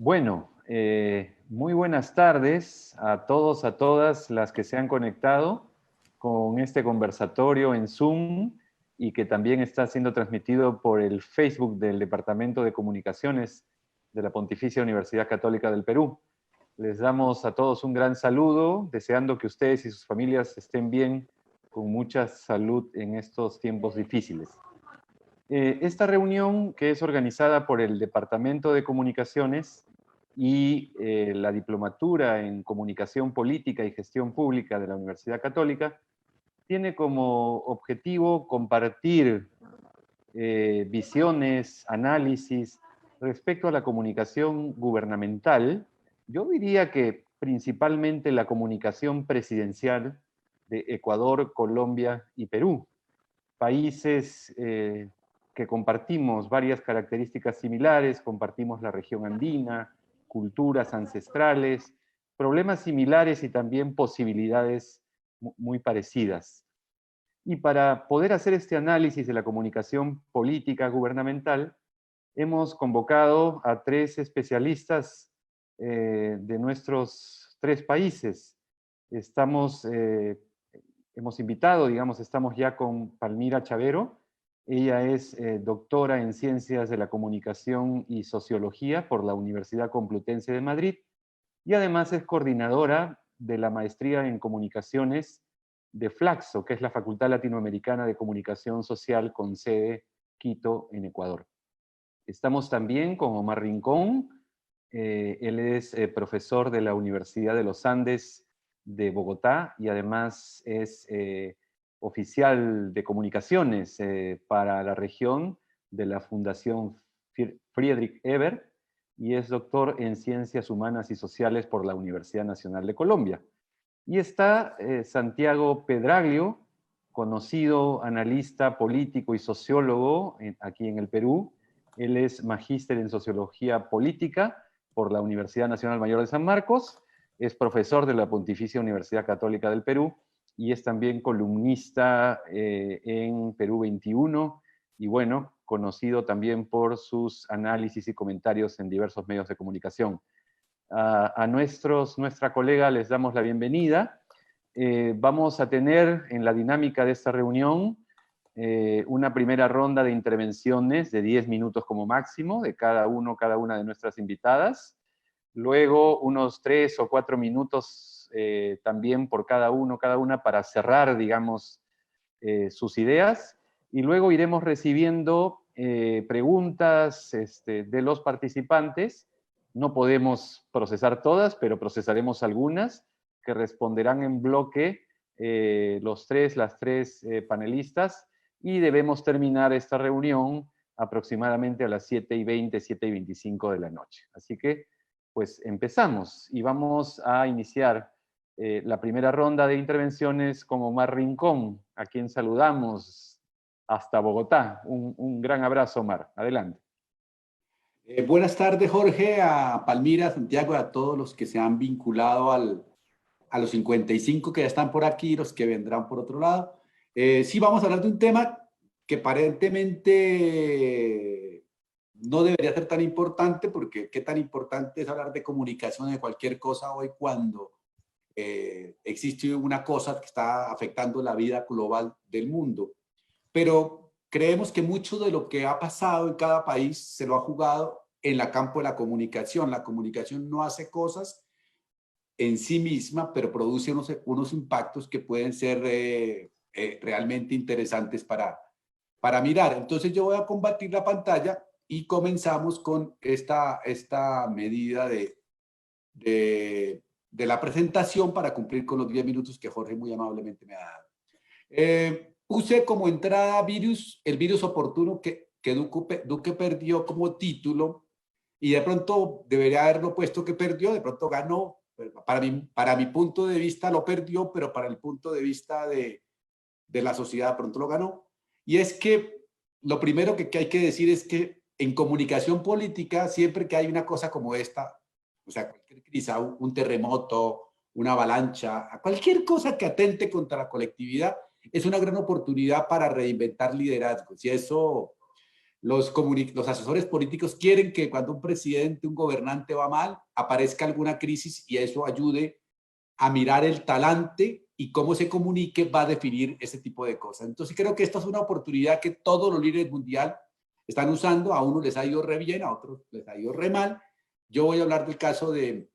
Bueno, muy buenas tardes a todos, a todas las que se han conectado con este conversatorio en Zoom y que también está siendo transmitido por el Facebook del Departamento de Comunicaciones de la Pontificia Universidad Católica del Perú. Les damos a todos un gran saludo, deseando que ustedes y sus familias estén bien, con mucha salud en estos tiempos difíciles. Esta reunión, que es organizada por el Departamento de Comunicaciones y la Diplomatura en Comunicación Política y Gestión Pública de la Universidad Católica, tiene como objetivo compartir visiones, análisis respecto a la comunicación gubernamental. Yo diría que principalmente la comunicación presidencial de Ecuador, Colombia y Perú, países que compartimos varias características similares, compartimos la región andina, culturas ancestrales, problemas similares y también posibilidades muy parecidas. Y para poder hacer este análisis de la comunicación política gubernamental, hemos convocado a tres especialistas de nuestros tres países. Hemos invitado, digamos, estamos ya con Palmira Chavero. Ella es doctora en Ciencias de la Comunicación y Sociología por la Universidad Complutense de Madrid y además es coordinadora de la Maestría en Comunicaciones de Flaxo, que es la Facultad Latinoamericana de Comunicación Social con sede Quito, en Ecuador. Estamos también con Omar Rincón. Él es profesor de la Universidad de los Andes de Bogotá y además es oficial de comunicaciones para la región de la Fundación Friedrich Ebert y es doctor en Ciencias Humanas y Sociales por la Universidad Nacional de Colombia. Y está Santiago Pedraglio, conocido analista político y sociólogo aquí en el Perú. Él es magíster en Sociología Política por la Universidad Nacional Mayor de San Marcos, es profesor de la Pontificia Universidad Católica del Perú y es también columnista en Perú 21 y bueno, conocido también por sus análisis y comentarios en diversos medios de comunicación. A nuestra colega les damos la bienvenida. Vamos a tener en la dinámica de esta reunión una primera ronda de intervenciones de 10 minutos como máximo de cada una de nuestras invitadas. Luego unos 3 o 4 minutos también por cada una para cerrar, digamos, sus ideas. Y luego iremos recibiendo preguntas de los participantes. No podemos procesar todas, pero procesaremos algunas que responderán en bloque las tres panelistas y debemos terminar esta reunión aproximadamente a las 7:20, 7:25 de la noche. Así que, pues empezamos y vamos a iniciar la primera ronda de intervenciones con Omar Rincón, a quien saludamos hasta Bogotá. Un gran abrazo, Omar. Adelante. Buenas tardes, Jorge, a Palmira, a Santiago, a todos los que se han vinculado a los 55 que ya están por aquí y los que vendrán por otro lado. Sí, vamos a hablar de un tema que aparentemente no debería ser tan importante, porque qué tan importante es hablar de comunicación de cualquier cosa hoy cuando existe una cosa que está afectando la vida global del mundo. Pero creemos que mucho de lo que ha pasado en cada país se lo ha jugado en el campo de la comunicación. La comunicación no hace cosas en sí misma, pero produce unos impactos que pueden ser realmente interesantes para mirar. Entonces yo voy a compartir la pantalla y comenzamos con esta medida de la presentación para cumplir con los 10 minutos que Jorge muy amablemente me ha dado. Puse como entrada el virus oportuno que Duque perdió como título y de pronto debería haberlo puesto que perdió, de pronto ganó. Para mi punto de vista lo perdió, pero para el punto de vista de la sociedad de pronto lo ganó. Y es que lo primero que hay que decir es que en comunicación política, siempre que hay una cosa como esta, o sea, cualquier crisis, un terremoto, una avalancha, cualquier cosa que atente contra la colectividad, es una gran oportunidad para reinventar liderazgos. Y eso los asesores políticos quieren que cuando un presidente, un gobernante va mal, aparezca alguna crisis y eso ayude a mirar el talante y cómo se comunique va a definir ese tipo de cosas. Entonces creo que esta es una oportunidad que todos los líderes mundial están usando. A unos les ha ido re bien, a otros les ha ido re mal. Yo voy a hablar del caso de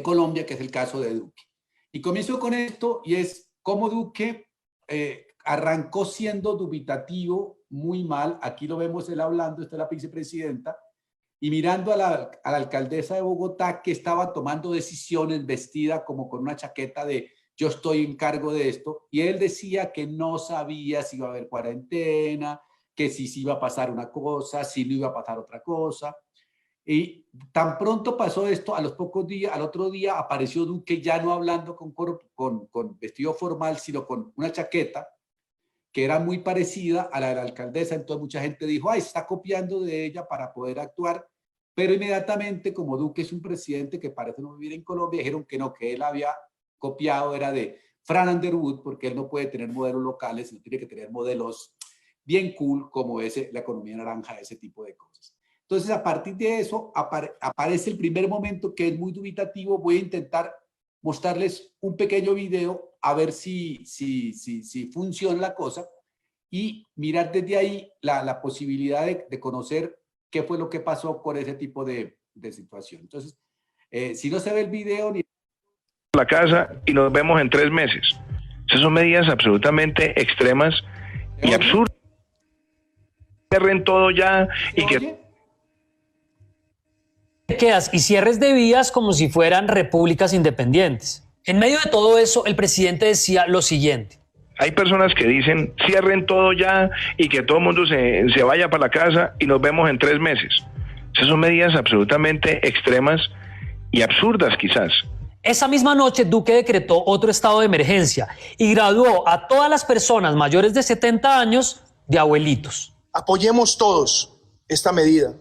Colombia, que es el caso de Duque. Y comienzo con esto, y es cómo Duque arrancó siendo dubitativo muy mal. Aquí lo vemos él hablando, esta es la vicepresidenta, y mirando a la alcaldesa de Bogotá, que estaba tomando decisiones vestida como con una chaqueta de yo estoy en cargo de esto, y él decía que no sabía si iba a haber cuarentena, que si iba a pasar una cosa, si no iba a pasar otra cosa. Y tan pronto pasó esto, a los pocos días, al otro día apareció Duque ya no hablando con vestido formal, sino con una chaqueta que era muy parecida a la de la alcaldesa. Entonces mucha gente dijo, ay, se está copiando de ella para poder actuar. Pero inmediatamente, como Duque es un presidente que parece no vivir en Colombia, dijeron que no, que él había copiado, era de Fran Underwood, porque él no puede tener modelos locales, sino tiene que tener modelos bien cool, como la economía naranja, ese tipo de cosas. Entonces, a partir de eso, aparece el primer momento que es muy dubitativo. Voy a intentar mostrarles un pequeño video a ver si funciona la cosa y mirar desde ahí la posibilidad de conocer qué fue lo que pasó con ese tipo de situación. Entonces, si no se ve el video ni la casa y nos vemos en 3 meses. Esas son medidas absolutamente extremas y absurdas. Cierren todo ya y que quedas y cierres de vías como si fueran repúblicas independientes. En medio de todo eso, el presidente decía lo siguiente. Hay personas que dicen cierren todo ya y que todo el mundo se vaya para la casa y nos vemos en 3 meses. Esas son medidas absolutamente extremas y absurdas quizás. Esa misma noche, Duque decretó otro estado de emergencia y graduó a todas las personas mayores de 70 años de abuelitos. Apoyemos todos esta medida.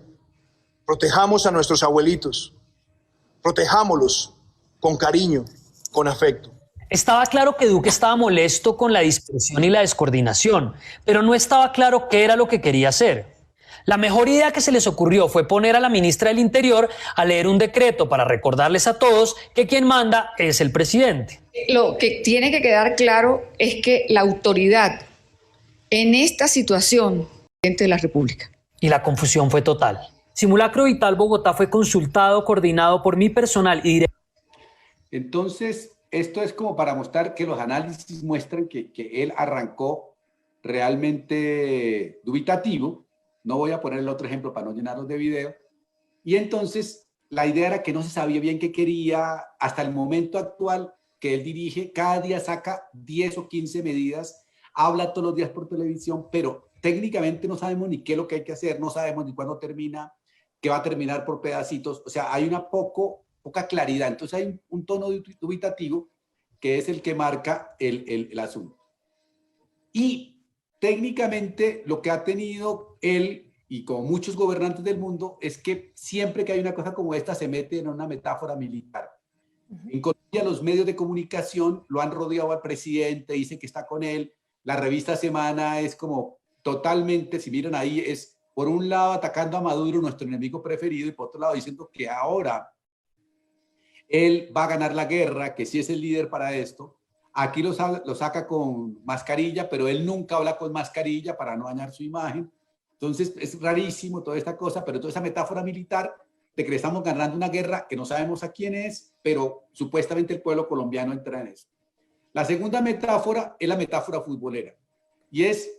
Protejamos a nuestros abuelitos. Protejámoslos con cariño, con afecto. Estaba claro que Duque estaba molesto con la dispersión y la descoordinación, pero no estaba claro qué era lo que quería hacer. La mejor idea que se les ocurrió fue poner a la ministra del Interior a leer un decreto para recordarles a todos que quien manda es el presidente. Lo que tiene que quedar claro es que la autoridad en esta situación es de la República. Y la confusión fue total. Simulacro Vital Bogotá fue consultado, coordinado por mi personal y directo. Entonces, esto es como para mostrar que los análisis muestran que él arrancó realmente dubitativo. No voy a poner el otro ejemplo para no llenarlos de video. Y entonces, la idea era que no se sabía bien qué quería hasta el momento actual que él dirige. Cada día saca 10 o 15 medidas, habla todos los días por televisión, pero técnicamente no sabemos ni qué es lo que hay que hacer, no sabemos ni cuándo termina, que va a terminar por pedacitos. O sea, hay una poca claridad. Entonces hay un tono dubitativo que es el que marca el asunto. Y técnicamente lo que ha tenido él, y como muchos gobernantes del mundo, es que siempre que hay una cosa como esta se mete en una metáfora militar. En Colombia los medios de comunicación lo han rodeado al presidente, dicen que está con él. La revista Semana es como totalmente, si miran ahí, es por un lado atacando a Maduro, nuestro enemigo preferido, y por otro lado diciendo que ahora él va a ganar la guerra, que sí es el líder para esto. Aquí lo saca con mascarilla, pero él nunca habla con mascarilla para no dañar su imagen. Entonces es rarísimo toda esta cosa, pero toda esa metáfora militar de que le estamos ganando una guerra que no sabemos a quién es, pero supuestamente el pueblo colombiano entra en eso. La segunda metáfora es la metáfora futbolera, y es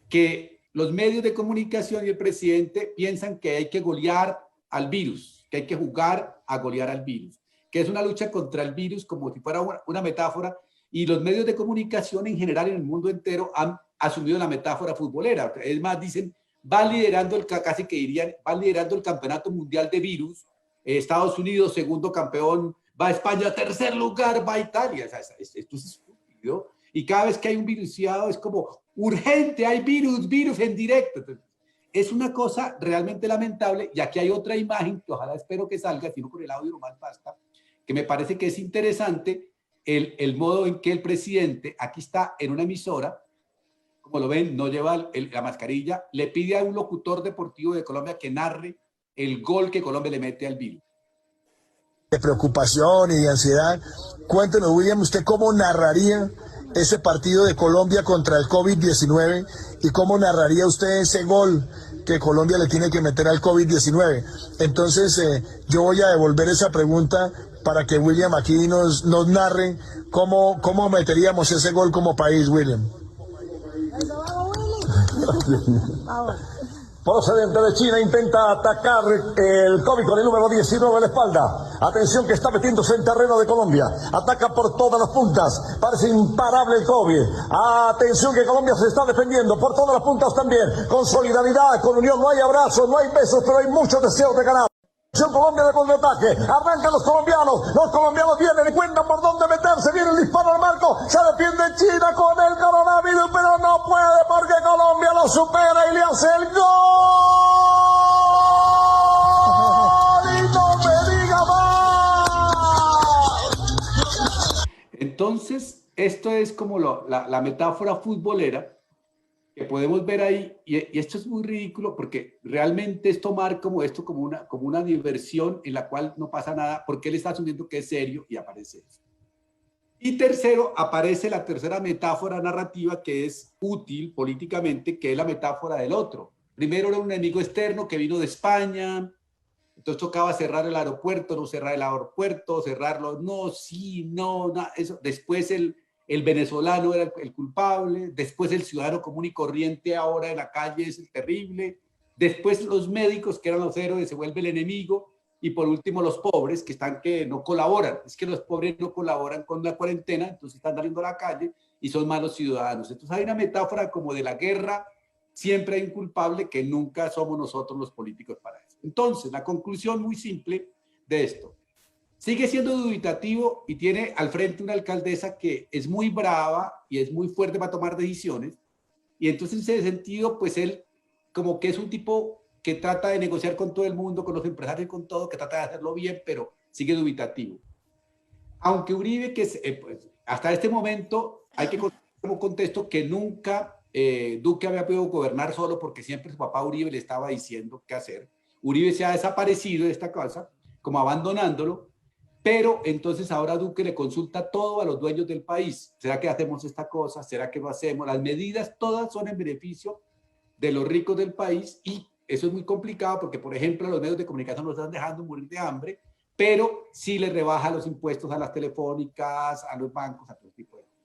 que los medios de comunicación y el presidente piensan que hay que golear al virus, que hay que jugar a golear al virus, que es una lucha contra el virus como si fuera una metáfora, y los medios de comunicación en general en el mundo entero han asumido la metáfora futbolera. Es más, dicen, va liderando casi que dirían, va liderando el campeonato mundial de virus, Estados Unidos, segundo campeón, va España, tercer lugar, va Italia. O sea, esto es estúpido. Y cada vez que hay un viruciado es como, urgente, hay virus en directo. Entonces, es una cosa realmente lamentable. Y aquí hay otra imagen que ojalá espero que salga, si no con el audio no más basta, que me parece que es interesante el modo en que el presidente, aquí está en una emisora, como lo ven, no lleva la mascarilla, le pide a un locutor deportivo de Colombia que narre el gol que Colombia le mete al virus. De preocupación y de ansiedad. Cuéntenos, William, ¿usted cómo narraría ese partido de Colombia contra el COVID-19 y cómo narraría usted ese gol que Colombia le tiene que meter al COVID-19? Entonces, yo voy a devolver esa pregunta para que William aquí nos narre cómo meteríamos ese gol como país, William. Procedente de China intenta atacar el COVID con el número 19 en la espalda. Atención que está metiéndose en terreno de Colombia. Ataca por todas las puntas. Parece imparable el COVID. Atención que Colombia se está defendiendo por todas las puntas también. Con solidaridad, con unión. No hay abrazos, no hay besos, pero hay mucho deseo de ganar. Colombia de contraataque, arrancan los colombianos vienen y cuentan por dónde meterse, viene el disparo al marco, se defiende China con el coronavirus, pero no puede porque Colombia lo supera y le hace el gol, y no me diga más. Entonces, esto es como la metáfora futbolera que podemos ver ahí, y esto es muy ridículo porque realmente es tomar como esto como una diversión en la cual no pasa nada porque él está asumiendo que es serio y aparece eso. Y tercero, aparece la tercera metáfora narrativa que es útil políticamente, que es la metáfora del otro. Primero era un enemigo externo que vino de España, entonces tocaba cerrar el aeropuerto, no cerrar el aeropuerto, cerrarlo, no, sí, no, eso. Después el venezolano era el culpable, después el ciudadano común y corriente ahora en la calle es el terrible, después los médicos que eran los héroes se vuelve el enemigo, y por último los pobres que no colaboran. Es que los pobres no colaboran con la cuarentena, entonces están saliendo a la calle y son malos ciudadanos. Entonces hay una metáfora como de la guerra, siempre hay un culpable que nunca somos nosotros los políticos para eso. Entonces la conclusión muy simple de esto: sigue siendo dubitativo y tiene al frente una alcaldesa que es muy brava y es muy fuerte para tomar decisiones. Y entonces en ese sentido, pues él como que es un tipo que trata de negociar con todo el mundo, con los empresarios, con todo, que trata de hacerlo bien, pero sigue dubitativo. Aunque Uribe, pues, hasta este momento hay que contar como contexto que nunca Duque había podido gobernar solo porque siempre su papá Uribe le estaba diciendo qué hacer. Uribe se ha desaparecido de esta casa, como abandonándolo. Pero entonces ahora Duque le consulta todo a los dueños del país. ¿Será que hacemos esta cosa? ¿Será que no hacemos? Las medidas todas son en beneficio de los ricos del país y eso es muy complicado porque, por ejemplo, los medios de comunicación nos están dejando morir de hambre, pero sí le rebaja los impuestos a las telefónicas, a los bancos, a todo tipo de cosas.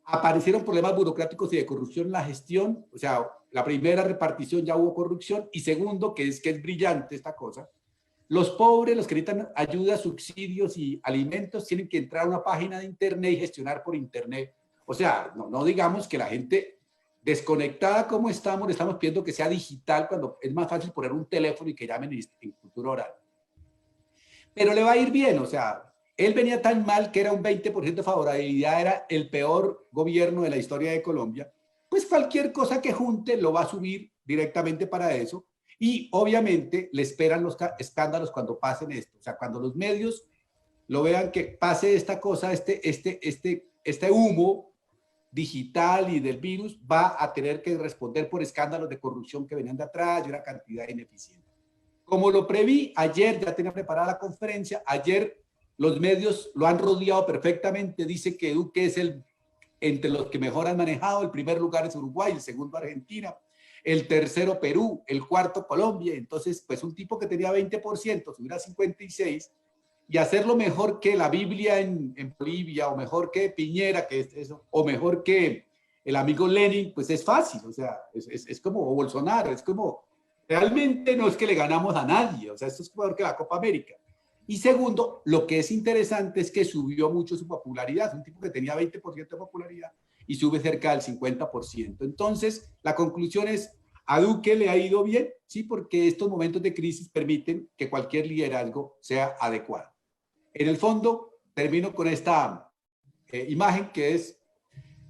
Aparecieron problemas burocráticos y de corrupción en la gestión. O sea, la primera repartición ya hubo corrupción y segundo, que es brillante esta cosa, los pobres, los que necesitan ayuda, subsidios y alimentos, tienen que entrar a una página de internet y gestionar por internet. O sea, no digamos que la gente desconectada como estamos, le estamos pidiendo que sea digital cuando es más fácil poner un teléfono y que llamen en cultura oral. Pero le va a ir bien, o sea, él venía tan mal que era un 20% de favorabilidad, era el peor gobierno de la historia de Colombia, pues cualquier cosa que junte lo va a subir directamente para eso. Y obviamente le esperan los escándalos cuando pasen esto. O sea, cuando los medios lo vean que pase esta cosa, este humo digital y del virus, va a tener que responder por escándalos de corrupción que venían de atrás y una cantidad ineficiente. Como lo preví, ayer ya tenía preparada la conferencia, ayer los medios lo han rodeado perfectamente, dice que Duque es entre los que mejor han manejado, el primer lugar es Uruguay, el segundo Argentina, el tercero Perú, el cuarto Colombia. Entonces, pues un tipo que tenía 20%, subir a 56% y hacerlo mejor que la Biblia en Bolivia, o mejor que Piñera, que es eso, o mejor que el amigo Lenin, pues es fácil. O sea, es como Bolsonaro, es como, realmente no es que le ganamos a nadie, o sea, esto es mejor que la Copa América. Y segundo, lo que es interesante es que subió mucho su popularidad, es un tipo que tenía 20% de popularidad y sube cerca del 50%. Entonces, la conclusión es, a Duque le ha ido bien, sí, porque estos momentos de crisis permiten que cualquier liderazgo sea adecuado. En el fondo, termino con esta imagen que es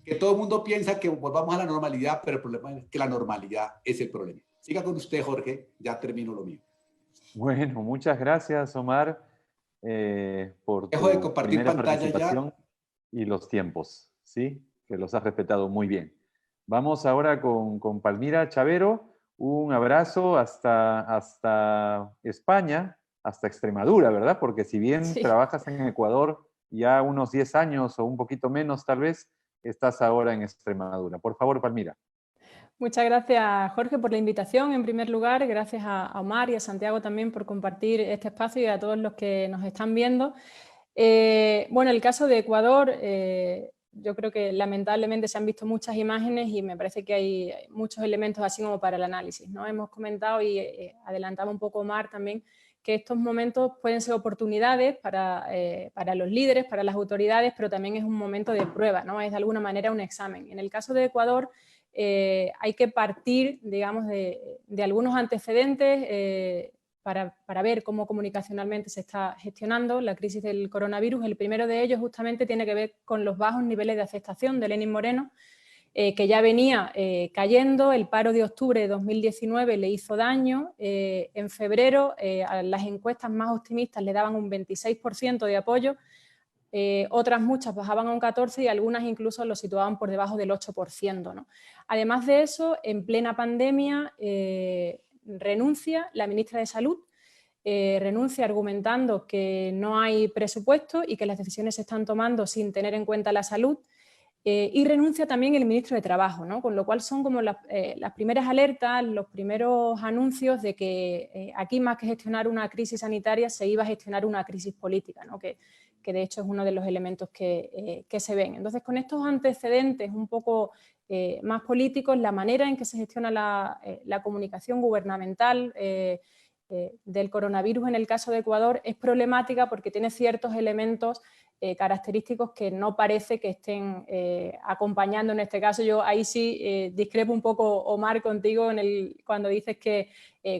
que todo el mundo piensa que volvamos a la normalidad, pero el problema es que la normalidad es el problema. Siga con usted, Jorge, ya termino lo mío. Bueno, muchas gracias, Omar, por Dejo de compartir primera pantalla participación ya. y los tiempos, ¿sí? Que los has respetado muy bien. Vamos ahora con Palmira Chavero. Un abrazo hasta España, hasta Extremadura, ¿verdad? Porque si bien Sí. trabajas en Ecuador ya unos 10 años o un poquito menos tal vez, estás ahora en Extremadura. Por favor, Palmira. Muchas gracias, Jorge, por la invitación. En primer lugar, gracias a Omar y a Santiago también por compartir este espacio y a todos los que nos están viendo. Bueno, el caso de Ecuador, yo creo que lamentablemente se han visto muchas imágenes y me parece que hay muchos elementos así como para el análisis, ¿no? Hemos comentado y adelantaba un poco Omar también que estos momentos pueden ser oportunidades para los líderes, para las autoridades, pero también es un momento de prueba, ¿no? Es de alguna manera un examen. En el caso de Ecuador hay que partir, digamos, de algunos antecedentes para ver cómo comunicacionalmente se está gestionando la crisis del coronavirus. El primero de ellos justamente tiene que ver con los bajos niveles de aceptación de Lenin Moreno, que ya venía cayendo. El paro de octubre de 2019 le hizo daño. En febrero a las encuestas más optimistas le daban un 26% de apoyo. Otras muchas bajaban a un 14% y algunas incluso lo situaban por debajo del 8%, ¿no? Además de eso, en plena pandemia renuncia la ministra de Salud, renuncia argumentando que no hay presupuesto y que las decisiones se están tomando sin tener en cuenta la salud, y renuncia también el ministro de Trabajo, ¿no? Con lo cual son como las primeras alertas, los primeros anuncios de que aquí más que gestionar una crisis sanitaria se iba a gestionar una crisis política, ¿no? Que de hecho es uno de los elementos que se ven. Entonces, con estos antecedentes un poco más políticos, la manera en que se gestiona la comunicación gubernamental del coronavirus en el caso de Ecuador es problemática porque tiene ciertos elementos característicos que no parece que estén acompañando en este caso. Yo ahí sí discrepo un poco, Omar, contigo cuando dices que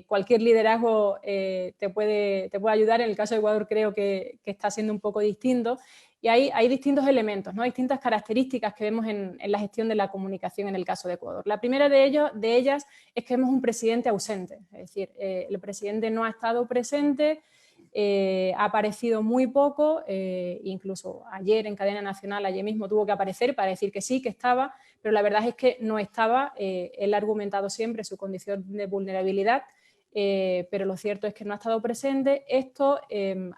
cualquier liderazgo te puede ayudar. En el caso de Ecuador creo que está siendo un poco distinto. Y hay distintos elementos, ¿no? Distintas características que vemos en la gestión de la comunicación en el caso de Ecuador. La primera de ellas es que vemos un presidente ausente, es decir, el presidente no ha estado presente, ha aparecido muy poco, incluso ayer en cadena nacional, ayer mismo tuvo que aparecer para decir que sí, que estaba, pero la verdad es que no estaba. Él ha argumentado siempre su condición de vulnerabilidad, pero lo cierto es que no ha estado presente. Esto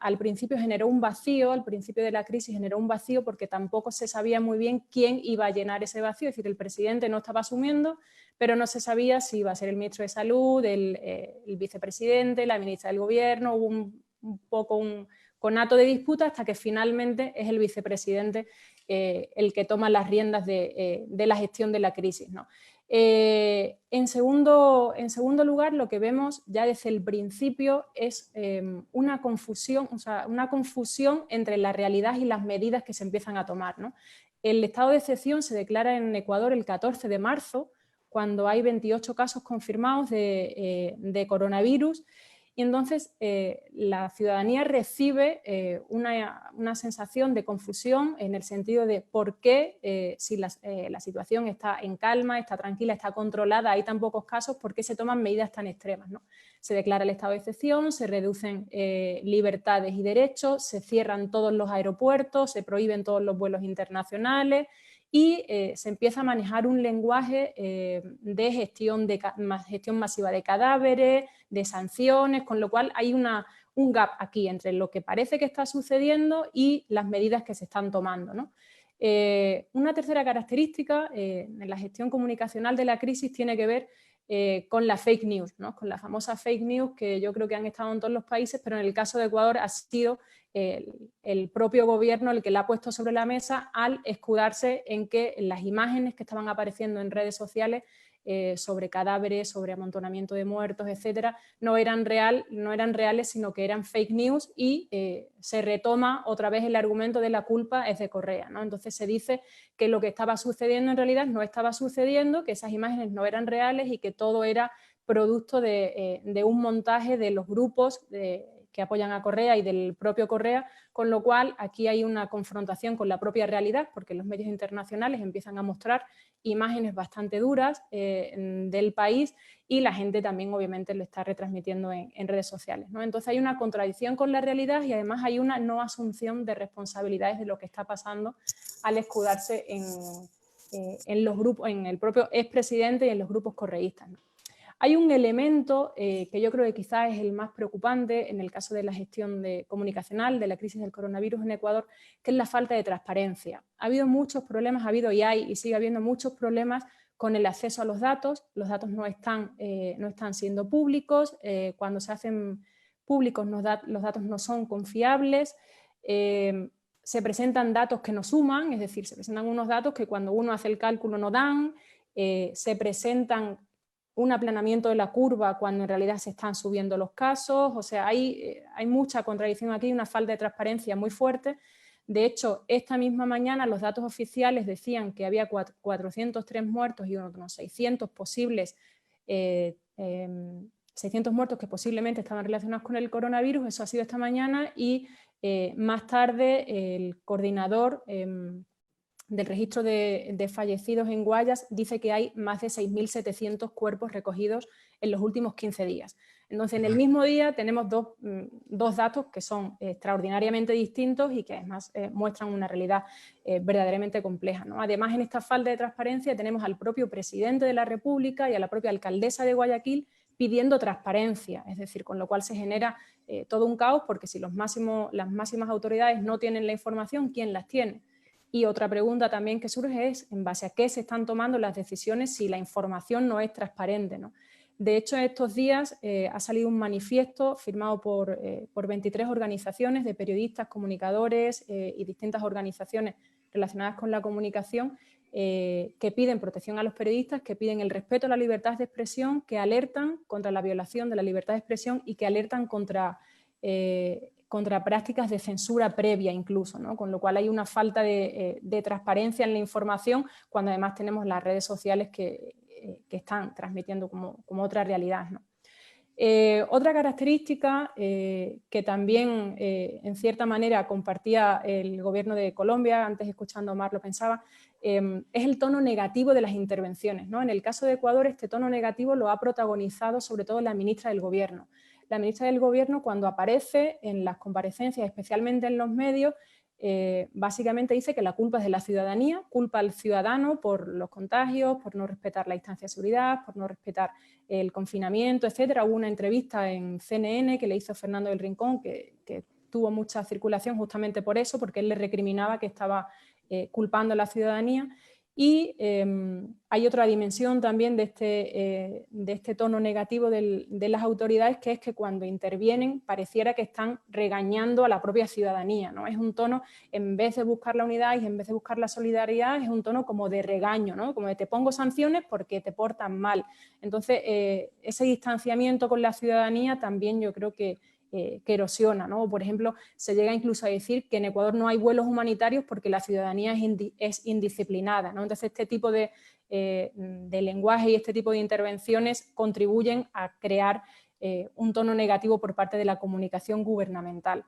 al principio generó un vacío, al principio de la crisis generó un vacío porque tampoco se sabía muy bien quién iba a llenar ese vacío, es decir, el presidente no estaba asumiendo, pero no se sabía si iba a ser el ministro de Salud, el vicepresidente, la ministra del Gobierno. Hubo un poco un conato de disputa hasta que finalmente es el vicepresidente el que toma las riendas de la gestión de la crisis, ¿no? En segundo lugar, lo que vemos ya desde el principio es una confusión entre la realidad y las medidas que se empiezan a tomar, ¿no? El estado de excepción se declara en Ecuador el 14 de marzo, cuando hay 28 casos confirmados de coronavirus. Y entonces la ciudadanía recibe una sensación de confusión en el sentido de por qué, si la situación está en calma, está tranquila, está controlada, hay tan pocos casos, ¿por qué se toman medidas tan extremas, ¿no? Se declara el estado de excepción, se reducen libertades y derechos, se cierran todos los aeropuertos, se prohíben todos los vuelos internacionales y se empieza a manejar un lenguaje de gestión masiva de cadáveres, de sanciones, con lo cual hay un gap aquí entre lo que parece que está sucediendo y las medidas que se están tomando, ¿no? Una tercera característica en la gestión comunicacional de la crisis tiene que ver con la fake news, ¿no? Con la famosa fake news que yo creo que han estado en todos los países, pero en el caso de Ecuador ha sido el propio gobierno el que la ha puesto sobre la mesa al escudarse en que las imágenes que estaban apareciendo en redes sociales sobre cadáveres, sobre amontonamiento de muertos, etcétera, no eran reales, sino que eran fake news y se retoma otra vez el argumento de la culpa es de Correa, ¿no? Entonces se dice que lo que estaba sucediendo en realidad no estaba sucediendo, que esas imágenes no eran reales y que todo era producto de un montaje de los grupos que apoyan a Correa y del propio Correa, con lo cual aquí hay una confrontación con la propia realidad, porque los medios internacionales empiezan a mostrar imágenes bastante duras del país y la gente también obviamente lo está retransmitiendo en redes sociales, ¿no? Entonces hay una contradicción con la realidad y además hay una no asunción de responsabilidades de lo que está pasando al escudarse los grupos, en el propio expresidente y en los grupos correístas, ¿no? Hay un elemento que yo creo que quizás es el más preocupante en el caso de la gestión comunicacional de la crisis del coronavirus en Ecuador, que es la falta de transparencia. Ha habido muchos problemas, ha habido y hay y sigue habiendo muchos problemas con el acceso a los datos no están siendo públicos, cuando se hacen públicos los datos no son confiables, se presentan datos que no suman, es decir, se presentan unos datos que cuando uno hace el cálculo no dan, se presentan un aplanamiento de la curva cuando en realidad se están subiendo los casos, o sea, hay mucha contradicción aquí, una falta de transparencia muy fuerte. De hecho, esta misma mañana los datos oficiales decían que había 403 muertos y unos 600 posibles, 600 muertos que posiblemente estaban relacionados con el coronavirus, eso ha sido esta mañana, y más tarde el coordinador del registro de fallecidos en Guayas dice que hay más de 6.700 cuerpos recogidos en los últimos 15 días. Entonces, en el mismo día tenemos dos datos que son extraordinariamente distintos y que además muestran una realidad verdaderamente compleja, ¿no? Además, en esta falta de transparencia tenemos al propio presidente de la República y a la propia alcaldesa de Guayaquil pidiendo transparencia, es decir, con lo cual se genera todo un caos, porque si las máximas autoridades no tienen la información, ¿quién las tiene? Y otra pregunta también que surge es en base a qué se están tomando las decisiones si la información no es transparente, ¿no? De hecho, estos días ha salido un manifiesto firmado por 23 organizaciones de periodistas, comunicadores y distintas organizaciones relacionadas con la comunicación que piden protección a los periodistas, que piden el respeto a la libertad de expresión, que alertan contra la violación de la libertad de expresión y que alertan contra prácticas de censura previa incluso, ¿no? Con lo cual hay una falta de transparencia en la información cuando además tenemos las redes sociales que están transmitiendo como otra realidad, ¿no? Otra característica que también en cierta manera compartía el gobierno de Colombia, antes escuchando a Omar lo pensaba, es el tono negativo de las intervenciones, ¿no? En el caso de Ecuador este tono negativo lo ha protagonizado sobre todo la ministra del Gobierno. La ministra del Gobierno, cuando aparece en las comparecencias, especialmente en los medios, básicamente dice que la culpa es de la ciudadanía, culpa al ciudadano por los contagios, por no respetar la distancia de seguridad, por no respetar el confinamiento, etcétera. Hubo una entrevista en CNN que le hizo Fernando del Rincón que tuvo mucha circulación justamente por eso, porque él le recriminaba que estaba culpando a la ciudadanía. Y hay otra dimensión también de este tono negativo de las autoridades, que es que cuando intervienen pareciera que están regañando a la propia ciudadanía, ¿no? Es un tono, en vez de buscar la unidad y en vez de buscar la solidaridad, es un tono como de regaño, ¿no? Como de te pongo sanciones porque te portan mal. Entonces, ese distanciamiento con la ciudadanía también yo creo que erosiona, ¿no? Por ejemplo, se llega incluso a decir que en Ecuador no hay vuelos humanitarios porque la ciudadanía es indisciplinada, ¿no? Entonces, este tipo de lenguaje y este tipo de intervenciones contribuyen a crear un tono negativo por parte de la comunicación gubernamental.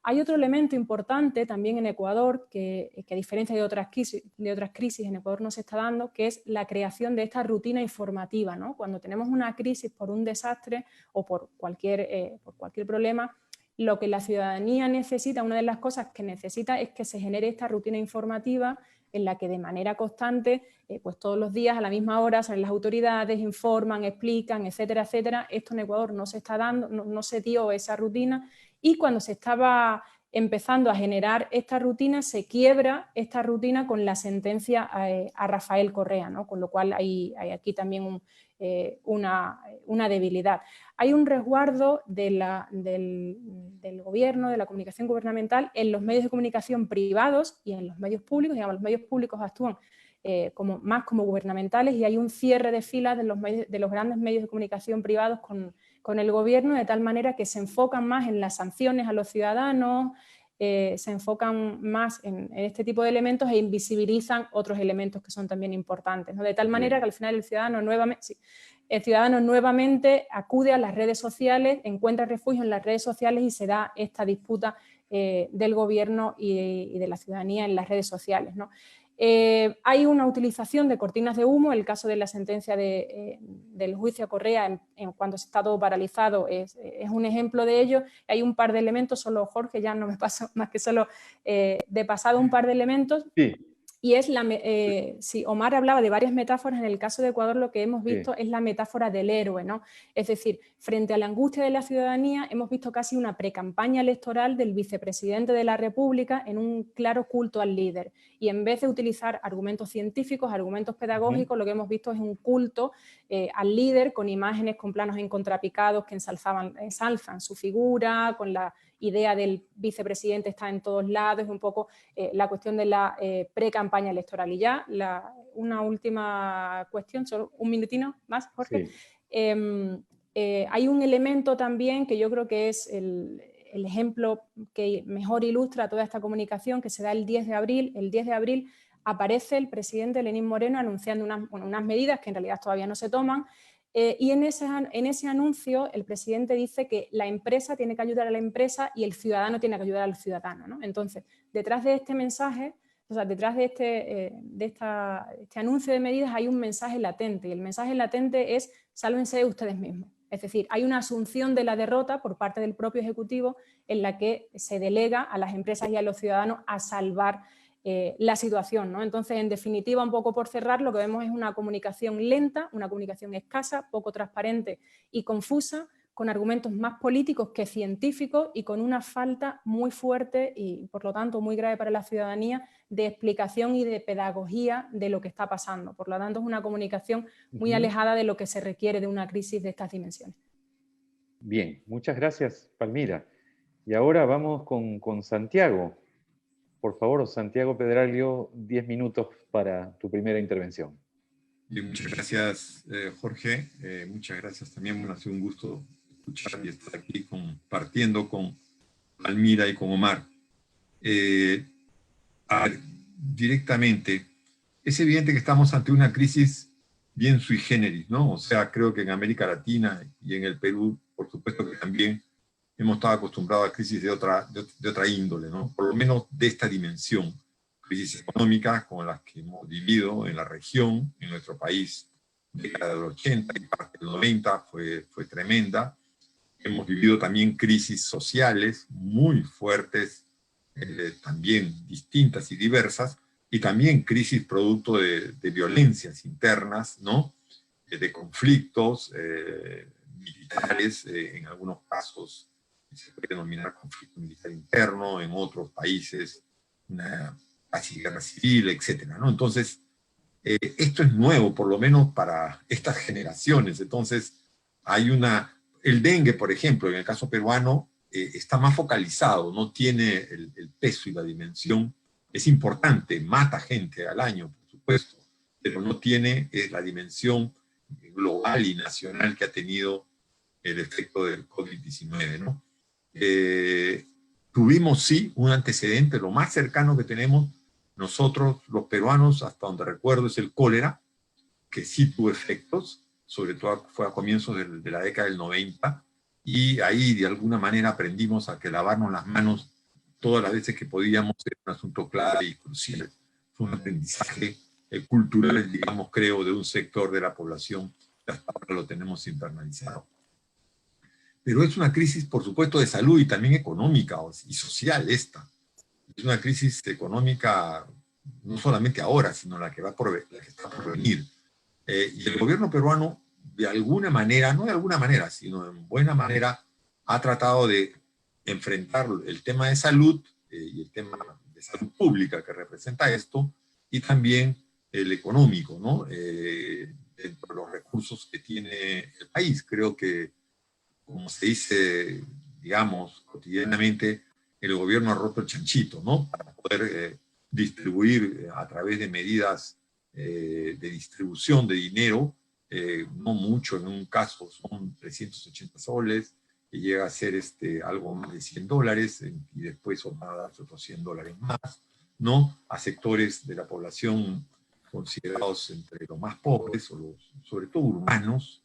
Hay otro elemento importante también en Ecuador que a diferencia de otras crisis en Ecuador no se está dando, que es la creación de esta rutina informativa, ¿no? Cuando tenemos una crisis por un desastre o por cualquier problema, lo que la ciudadanía necesita, una de las cosas que necesita es que se genere esta rutina informativa en la que de manera constante, pues todos los días a la misma hora salen las autoridades, informan, explican, etcétera, etcétera. Esto en Ecuador no se está dando, no se dio esa rutina. Y cuando se estaba empezando a generar esta rutina, se quiebra esta rutina con la sentencia a Rafael Correa, ¿no? Con lo cual hay aquí también una debilidad. Hay un resguardo del gobierno, de la comunicación gubernamental en los medios de comunicación privados y en los medios públicos. Digamos, los medios públicos actúan más como gubernamentales y hay un cierre de filas de los grandes medios de comunicación privados con el gobierno, de tal manera que se enfocan más en las sanciones a los ciudadanos, se enfocan más en este tipo de elementos e invisibilizan otros elementos que son también importantes, ¿no? De tal manera que al final el ciudadano nuevamente acude a las redes sociales, encuentra refugio en las redes sociales y se da esta disputa del gobierno y de la ciudadanía en las redes sociales, ¿no? Hay una utilización de cortinas de humo. El caso de la sentencia del juicio a Correa en cuando está todo paralizado es un ejemplo de ello. Hay un par de elementos, solo Jorge, ya no me paso más que solo de pasado un par de elementos. Sí. Y es si Omar hablaba de varias metáforas, en el caso de Ecuador lo que hemos visto es la metáfora del héroe, ¿no? Es decir, frente a la angustia de la ciudadanía hemos visto casi una precampaña electoral del vicepresidente de la República en un claro culto al líder. Y en vez de utilizar argumentos científicos, argumentos pedagógicos, lo que hemos visto es un culto al líder con imágenes, con planos en contrapicados que ensalzan su figura, con la idea del vicepresidente está en todos lados, es un poco la cuestión de la pre-campaña electoral. Y ya una última cuestión, solo un minutino más, Jorge. Sí. Hay un elemento también que yo creo que es el ejemplo que mejor ilustra toda esta comunicación, que se da el 10 de abril. El 10 de abril aparece el presidente Lenín Moreno anunciando unas medidas que en realidad todavía no se toman, y en ese anuncio el presidente dice que la empresa tiene que ayudar a la empresa y el ciudadano tiene que ayudar al ciudadano, ¿no? Entonces, detrás de este mensaje, o sea, detrás de este anuncio de medidas hay un mensaje latente, y el mensaje latente es: sálvense de ustedes mismos. Es decir, hay una asunción de la derrota por parte del propio Ejecutivo en la que se delega a las empresas y a los ciudadanos a salvar la situación, ¿no? Entonces, en definitiva, un poco por cerrar, lo que vemos es una comunicación lenta, una comunicación escasa, poco transparente y confusa, con argumentos más políticos que científicos y con una falta muy fuerte y, por lo tanto, muy grave para la ciudadanía de explicación y de pedagogía de lo que está pasando. Por lo tanto, es una comunicación muy alejada de lo que se requiere de una crisis de estas dimensiones. Bien, muchas gracias, Palmira. Y ahora vamos con Santiago. Por favor, Santiago Pedralio, 10 minutos para tu primera intervención. Bien, muchas gracias, Jorge. Muchas gracias también. Bueno, ha sido un gusto escuchar y estar aquí compartiendo con Palmira y con Omar. A ver, directamente, es evidente que estamos ante una crisis bien sui generis, ¿no? O sea, creo que en América Latina y en el Perú, por supuesto que también hemos estado acostumbrados a crisis de otra índole, ¿no? Por lo menos de esta dimensión. Crisis económicas como las que hemos vivido en la región, en nuestro país, década del 80 y parte del 90 fue tremenda. Hemos vivido también crisis sociales muy fuertes, también distintas y diversas, y también crisis producto de violencias internas, ¿no? De conflictos militares, en algunos casos se puede denominar conflicto militar interno, en otros países una casi guerra civil, etcétera, ¿no? Entonces, esto es nuevo, por lo menos para estas generaciones. Entonces, el dengue, por ejemplo, en el caso peruano, está más focalizado, no tiene el peso y la dimensión. Es importante, mata gente al año, por supuesto, pero no tiene la dimensión global y nacional que ha tenido el efecto del COVID-19, ¿no? Tuvimos, sí, un antecedente, lo más cercano que tenemos nosotros, los peruanos, hasta donde recuerdo, es el cólera, que sí tuvo efectos, sobre todo fue a comienzos de la década del 90, y ahí de alguna manera aprendimos a que lavarnos las manos todas las veces que podíamos era un asunto clave y crucial. Fue un aprendizaje cultural, digamos, creo, de un sector de la población que hasta ahora lo tenemos internalizado. Pero es una crisis, por supuesto, de salud y también económica y social esta. Es una crisis económica no solamente ahora, sino la que está por venir. Y el gobierno peruano, de alguna manera, no de alguna manera, sino en buena manera, ha tratado de enfrentar el tema de salud y el tema de salud pública que representa esto, y también el económico, ¿no? Dentro de los recursos que tiene el país. Creo que, como se dice, digamos, cotidianamente, el gobierno ha roto el chanchito, ¿no? Para poder distribuir a través de medidas de distribución de dinero, no mucho, en un caso son 380 soles, que llega a ser algo más de $100, y después son a darse otros $100 más, ¿no? A sectores de la población considerados entre los más pobres, o sobre todo urbanos.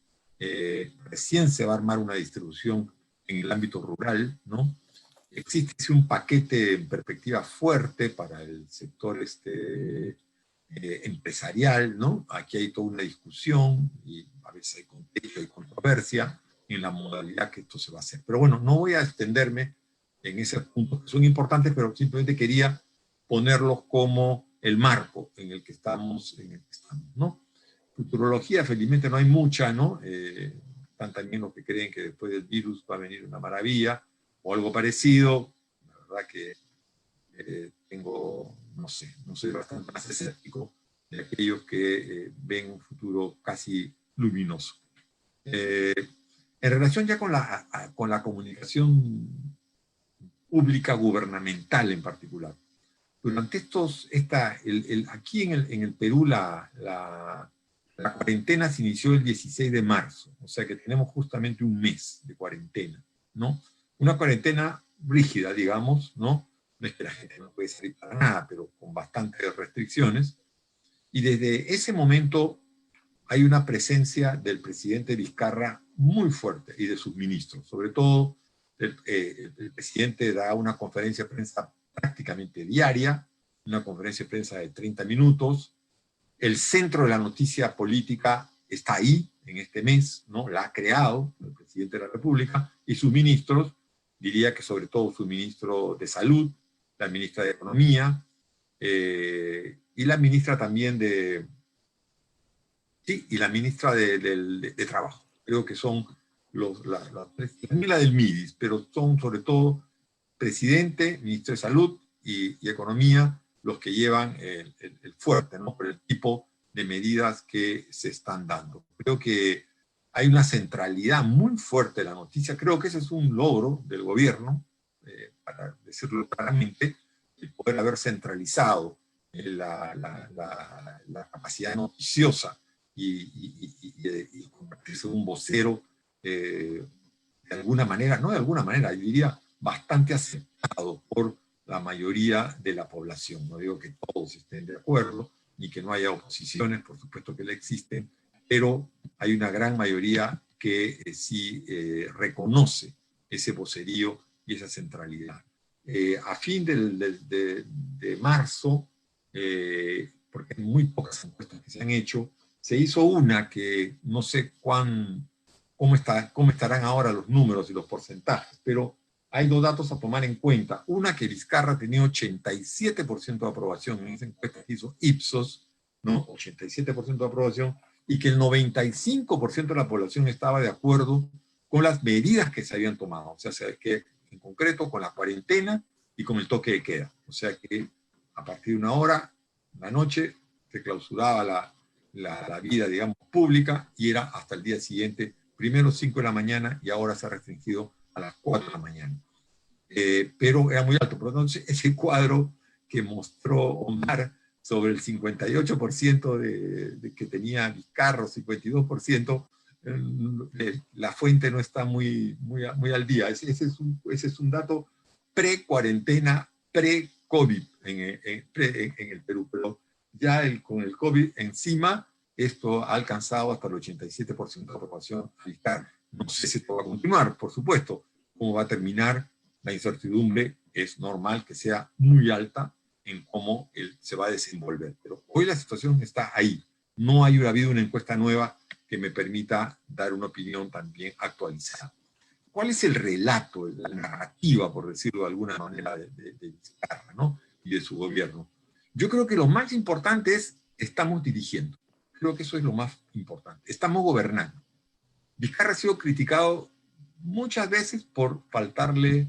Recién se va a armar una distribución en el ámbito rural, ¿no? Existe un paquete en perspectiva fuerte para el sector empresarial, ¿no? Aquí hay toda una discusión y a veces hay contexto y controversia en la modalidad que esto se va a hacer. Pero bueno, no voy a extenderme en esos puntos que son importantes, pero simplemente quería ponerlos como el marco en el que estamos, ¿no? Futurología, felizmente no hay mucha, ¿no? Están también los que creen que después del virus va a venir una maravilla, o algo parecido. La verdad que no soy bastante más escéptico de aquellos que ven un futuro casi luminoso. En relación ya con la comunicación pública gubernamental en particular, durante aquí en el Perú la cuarentena se inició el 16 de marzo, o sea que tenemos justamente un mes de cuarentena, ¿no? Una cuarentena rígida, digamos, ¿no? No es que la gente no puede salir para nada, pero con bastantes restricciones. Y desde ese momento hay una presencia del presidente Vizcarra muy fuerte y de sus ministros. Sobre todo, el presidente da una conferencia de prensa prácticamente diaria, una conferencia de prensa de 30 minutos. El centro de la noticia política está ahí, en este mes, ¿no? La ha creado el presidente de la República y sus ministros, diría que sobre todo su ministro de Salud, la ministra de Economía, y la ministra también y la ministra de Trabajo. Creo que son la del MIDIS, pero son sobre todo presidente, ministro de Salud y Economía los que llevan el fuerte, ¿no? Por el tipo de medidas que se están dando. Creo que hay una centralidad muy fuerte de la noticia. Creo que ese es un logro del gobierno, para decirlo claramente, el poder haber centralizado la capacidad noticiosa y convertirse en un vocero de alguna manera, no de alguna manera, yo diría bastante aceptado por la mayoría de la población. No digo que todos estén de acuerdo, ni que no haya oposiciones, por supuesto que le existen, pero hay una gran mayoría que sí reconoce ese vocerío y esa centralidad. A fin de marzo, porque hay muy pocas encuestas que se han hecho, se hizo una que no sé cómo estarán ahora los números y los porcentajes, pero hay dos datos a tomar en cuenta. Una, que Vizcarra tenía 87% de aprobación en esa encuesta que hizo Ipsos, ¿no? 87% de aprobación, y que el 95% de la población estaba de acuerdo con las medidas que se habían tomado. O sea, que en concreto con la cuarentena y con el toque de queda. O sea que a partir de una hora, la noche, se clausuraba la vida, digamos, pública, y era hasta el día siguiente, primero 5 de la mañana y ahora se ha restringido a las 4 de la mañana. Pero era muy alto. Por lo tanto, ese cuadro que mostró Omar sobre el 58% de que tenía Vizcarra, 52%, la fuente no está muy al día. Ese es un dato pre-cuarentena, pre-COVID en el Perú. Pero ya con el COVID encima, esto ha alcanzado hasta el 87% de aprobación a Vizcarra. No sé si esto va a continuar, por supuesto. ¿Cómo va a terminar? La incertidumbre es normal que sea muy alta en cómo él se va a desenvolver. Pero hoy la situación está ahí. No ha habido una encuesta nueva que me permita dar una opinión también actualizada. ¿Cuál es el relato, la narrativa, por decirlo de alguna manera, de Vizcarra, ¿no? Y de su gobierno? Yo creo que lo más importante es, estamos dirigiendo. Creo que eso es lo más importante. Estamos gobernando. Vizcarra ha sido criticado muchas veces por faltarle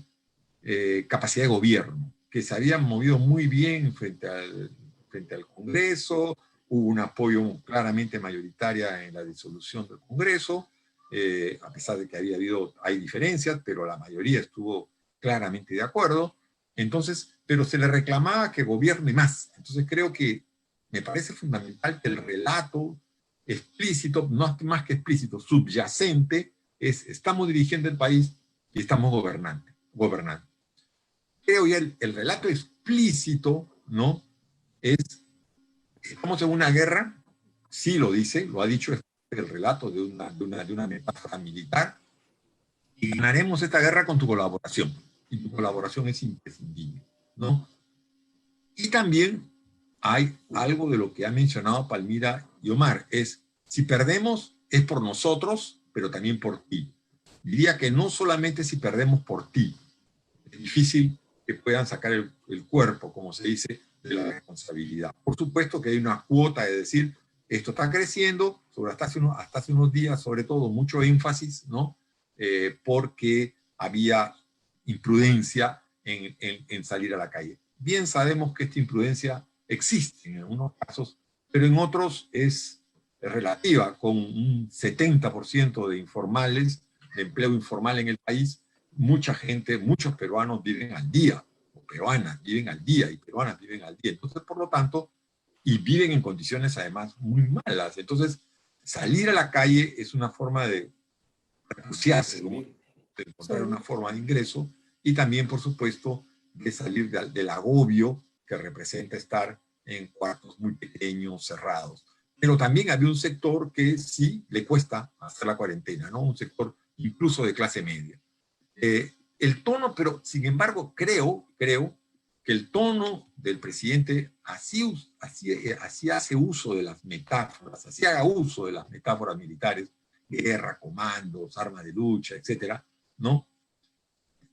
capacidad de gobierno, que se habían movido muy bien frente al Congreso, hubo un apoyo claramente mayoritario en la disolución del Congreso, a pesar de que hay diferencias, pero la mayoría estuvo claramente de acuerdo. Entonces, pero se le reclamaba que gobierne más. Entonces creo que me parece fundamental que el relato explícito, no más que explícito, subyacente, es: estamos dirigiendo el país y estamos gobernando. Creo ya el relato explícito, ¿no? Estamos en una guerra, sí lo dice, lo ha dicho, el relato de una metáfora militar, y ganaremos esta guerra con tu colaboración, y tu colaboración es imprescindible, ¿no? Y también hay algo de lo que ha mencionado Palmira y Omar, si perdemos es por nosotros, pero también por ti. Diría que no solamente si perdemos por ti, es difícil que puedan sacar el cuerpo, como se dice, de la responsabilidad. Por supuesto que hay una cuota de decir, esto está creciendo, hasta hace unos días, sobre todo, mucho énfasis, ¿no? Porque había imprudencia en salir a la calle. Bien sabemos que esta imprudencia existe en algunos casos, pero en otros es relativa, con un 70% de informales, de empleo informal en el país. Mucha gente, muchos peruanos viven al día, o peruanas viven al día, y peruanas viven al día. Entonces, por lo tanto, y viven en condiciones además muy malas. Entonces, salir a la calle es una forma de refugiarse, de encontrar una forma de ingreso, y también, por supuesto, de salir del agobio que representa estar en cuartos muy pequeños, cerrados. Pero también había un sector que sí le cuesta hacer la cuarentena, ¿no? Un sector incluso de clase media. El tono, pero sin embargo, creo que el tono del presidente así hace uso de las metáforas, así haga uso de las metáforas militares, guerra, comandos, armas de lucha, etcétera, ¿no?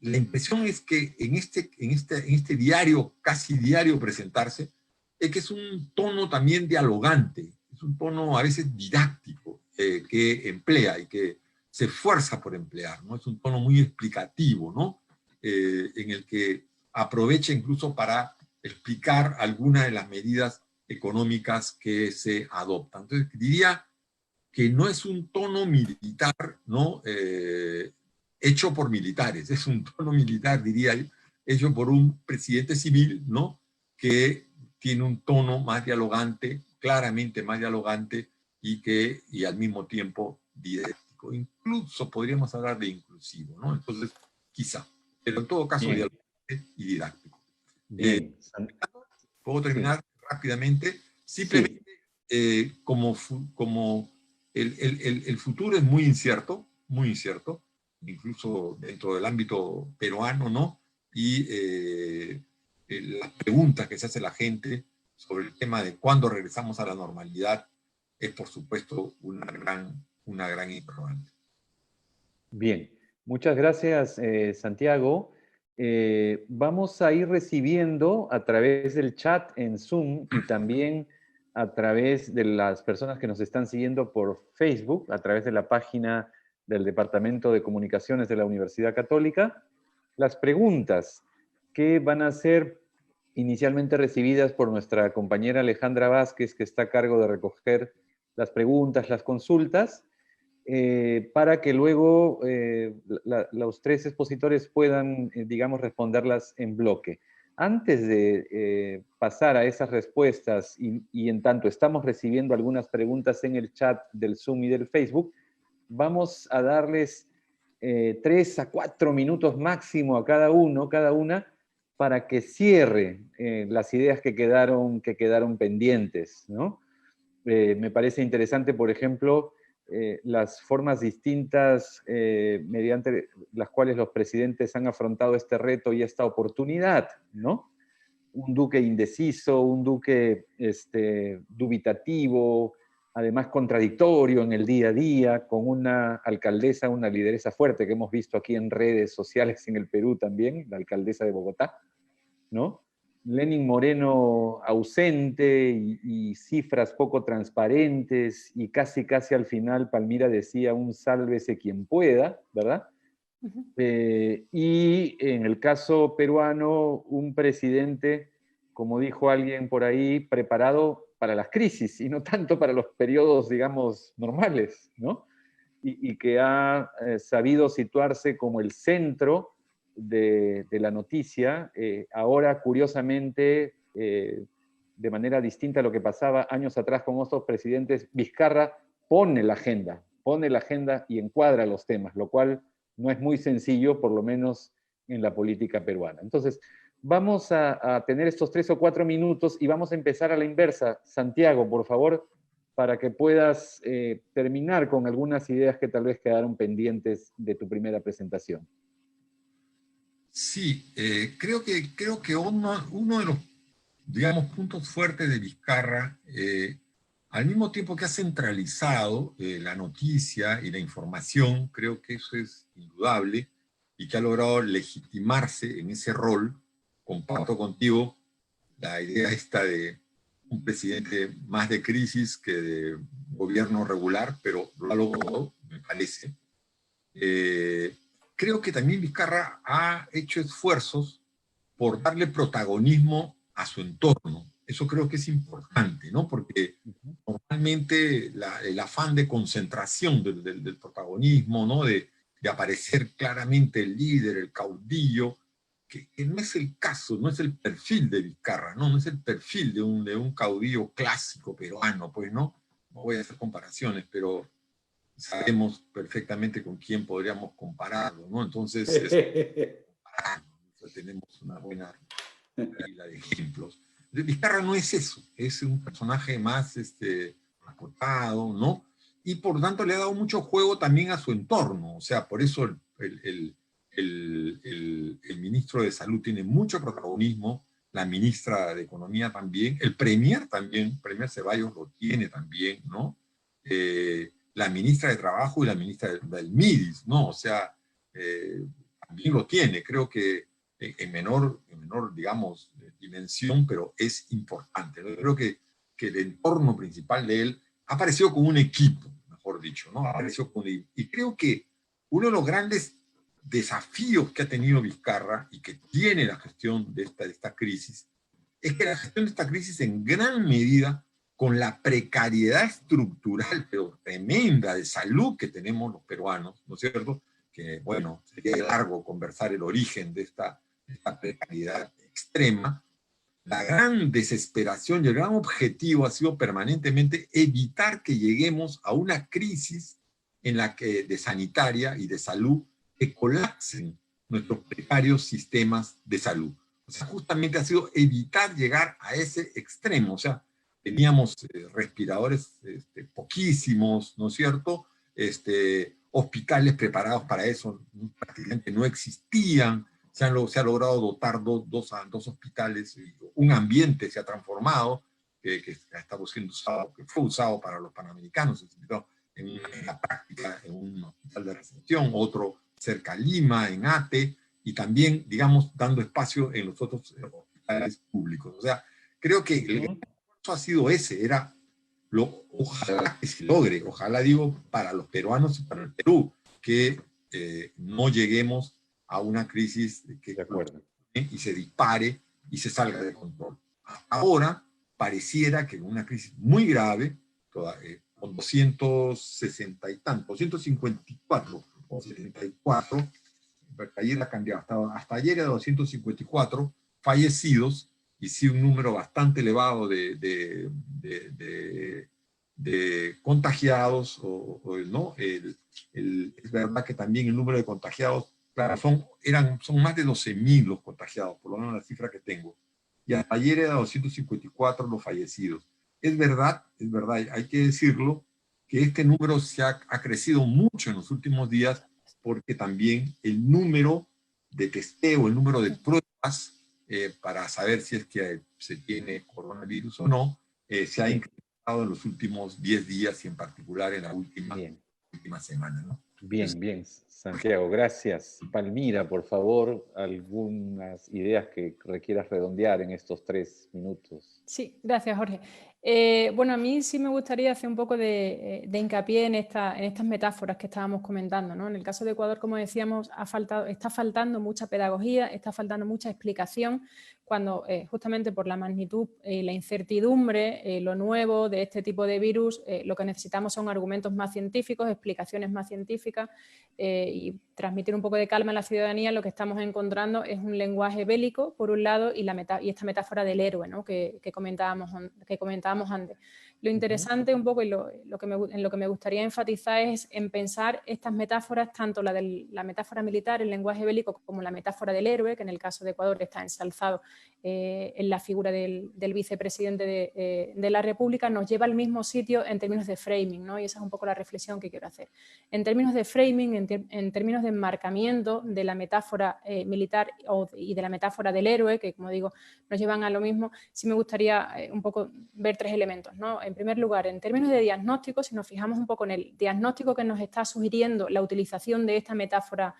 La impresión es que en este diario, casi diario presentarse, es que es un tono también dialogante, es un tono a veces didáctico que emplea y que se esfuerza por emplear, ¿no? Es un tono muy explicativo, ¿no? En el que aprovecha incluso para explicar algunas de las medidas económicas que se adoptan. Entonces diría que no es un tono militar, ¿no? Hecho por militares, es un tono militar, diría yo, hecho por un presidente civil, ¿no? Que tiene un tono más dialogante, claramente más dialogante, y al mismo tiempo didáctico. Incluso podríamos hablar de inclusivo, ¿no? Entonces, quizá, pero en todo caso dialogante y didáctico. ¿Puedo terminar rápidamente? Simplemente, como el futuro es muy incierto, incluso dentro del ámbito peruano, ¿no? Y las preguntas que se hace la gente sobre el tema de cuándo regresamos a la normalidad es, por supuesto, una gran interrogante. Bien, muchas gracias, Santiago. Vamos a ir recibiendo a través del chat en Zoom y también a través de las personas que nos están siguiendo por Facebook, a través de la página del Departamento de Comunicaciones de la Universidad Católica, las preguntas que van a ser inicialmente recibidas por nuestra compañera Alejandra Vázquez, que está a cargo de recoger las preguntas, las consultas, para que luego los tres expositores puedan, digamos, responderlas en bloque. Antes de pasar a esas respuestas, y en tanto estamos recibiendo algunas preguntas en el chat del Zoom y del Facebook, vamos a darles 3 a 4 minutos máximo a cada una, para que cierre las ideas que quedaron pendientes, ¿no? Me parece interesante, por ejemplo, las formas distintas mediante las cuales los presidentes han afrontado este reto y esta oportunidad, ¿no? Un duque indeciso, un duque dubitativo, además contradictorio en el día a día, con una alcaldesa, una lideresa fuerte que hemos visto aquí en redes sociales en el Perú también, la alcaldesa de Bogotá, ¿no? Lenín Moreno ausente y cifras poco transparentes, y casi al final Palmira decía un sálvese quien pueda, ¿verdad? Y en el caso peruano, un presidente, como dijo alguien por ahí, preparado para las crisis y no tanto para los periodos, digamos, normales, ¿no? Y que ha sabido situarse como el centro de la noticia. Ahora, curiosamente, de manera distinta a lo que pasaba años atrás con otros presidentes, Vizcarra pone la agenda y encuadra los temas, lo cual no es muy sencillo, por lo menos en la política peruana. Entonces, vamos a tener estos 3 o 4 minutos y vamos a empezar a la inversa. Santiago, por favor, para que puedas terminar con algunas ideas que tal vez quedaron pendientes de tu primera presentación. Sí, creo que uno de los, digamos, puntos fuertes de Vizcarra, al mismo tiempo que ha centralizado la noticia y la información, creo que eso es indudable, y que ha logrado legitimarse en ese rol, comparto contigo la idea esta de un presidente más de crisis que de gobierno regular, pero lo ha logrado, me parece. Creo que también Vizcarra ha hecho esfuerzos por darle protagonismo a su entorno. Eso creo que es importante, ¿no? Porque normalmente el afán de concentración del protagonismo, ¿no? De aparecer claramente el líder, el caudillo, que no es el caso, no es el perfil de Vizcarra, no es el perfil de un caudillo clásico peruano, pues, ¿no? No voy a hacer comparaciones, pero sabemos perfectamente con quién podríamos compararlo, ¿no? Entonces, tenemos una buena pila de ejemplos. Vizcarra no es eso, es un personaje más acotado, ¿no? Y por tanto le ha dado mucho juego también a su entorno, o sea, por eso el ministro de Salud tiene mucho protagonismo, la ministra de Economía también, el premier también, Premier Ceballos lo tiene también, ¿no? La ministra de Trabajo y la ministra del MIDIS, ¿no? O sea, también lo tiene, creo que en menor, digamos, dimensión, pero es importante, ¿no? Creo que el entorno principal de él ha aparecido como un equipo, mejor dicho, ¿no? Y creo que uno de los grandes desafíos que ha tenido Vizcarra y que tiene la gestión de esta crisis, es que la gestión de esta crisis en gran medida, con la precariedad estructural, pero tremenda de salud que tenemos los peruanos, ¿no es cierto? Que, bueno, sería largo conversar el origen de esta precariedad extrema. La gran desesperación y el gran objetivo ha sido permanentemente evitar que lleguemos a una crisis en la que, de sanitaria y de salud, que colapsen nuestros precarios sistemas de salud. O sea, justamente ha sido evitar llegar a ese extremo. O sea, teníamos respiradores poquísimos, ¿no es cierto? Hospitales preparados para eso prácticamente no existían. Se ha logrado dotar dos hospitales, un ambiente se ha transformado, que ha estado siendo usado, que fue usado para los panamericanos, en la práctica en un hospital de recepción, otro cerca a Lima, en Ate, y también, digamos, dando espacio en los otros hospitales públicos. O sea, creo que el gran esfuerzo ha sido ese, ojalá que se logre, ojalá digo para los peruanos y para el Perú, que no lleguemos a una crisis que y se dispare y se salga de control. Ahora pareciera que una crisis muy grave, con 260 y tantos, 254 o 74, ayer ha cambiado, hasta ayer era 254 fallecidos, y sí un número bastante elevado de contagiados, ¿no? Es verdad que también el número de contagiados, claro, son más de 12.000 los contagiados, por lo menos la cifra que tengo, y hasta ayer era 254 los fallecidos. Es verdad, hay que decirlo, que este número ha crecido mucho en los últimos días, porque también el número de testeo, el número de pruebas para saber si es que se tiene coronavirus o no, se ha incrementado en los últimos 10 días y en particular en la última semana, ¿no? Bien, Santiago, gracias. Palmira, por favor, algunas ideas que requieras redondear en estos 3 minutos. Sí, gracias, Jorge. Bueno, a mí sí me gustaría hacer un poco de hincapié en estas metáforas que estábamos comentando, ¿no? En el caso de Ecuador, como decíamos, está faltando mucha pedagogía, está faltando mucha explicación, cuando justamente por la magnitud y la incertidumbre, lo nuevo de este tipo de virus, lo que necesitamos son argumentos más científicos, explicaciones más científicas, y transmitir un poco de calma a la ciudadanía. Lo que estamos encontrando es un lenguaje bélico, por un lado, y esta metáfora del héroe, ¿no? que comentábamos antes. Lo interesante un poco y en lo que me gustaría enfatizar es en pensar estas metáforas, tanto la metáfora militar, el lenguaje bélico, como la metáfora del héroe, que en el caso de Ecuador está ensalzado en la figura del vicepresidente de la República, nos lleva al mismo sitio en términos de framing, ¿no? Y esa es un poco la reflexión que quiero hacer. En términos de framing, en términos de enmarcamiento de la metáfora militar y de la metáfora del héroe, que como digo, nos llevan a lo mismo, sí me gustaría un poco ver 3 elementos, ¿no? en primer lugar, en términos de diagnóstico, si nos fijamos un poco en el diagnóstico que nos está sugiriendo la utilización de esta metáfora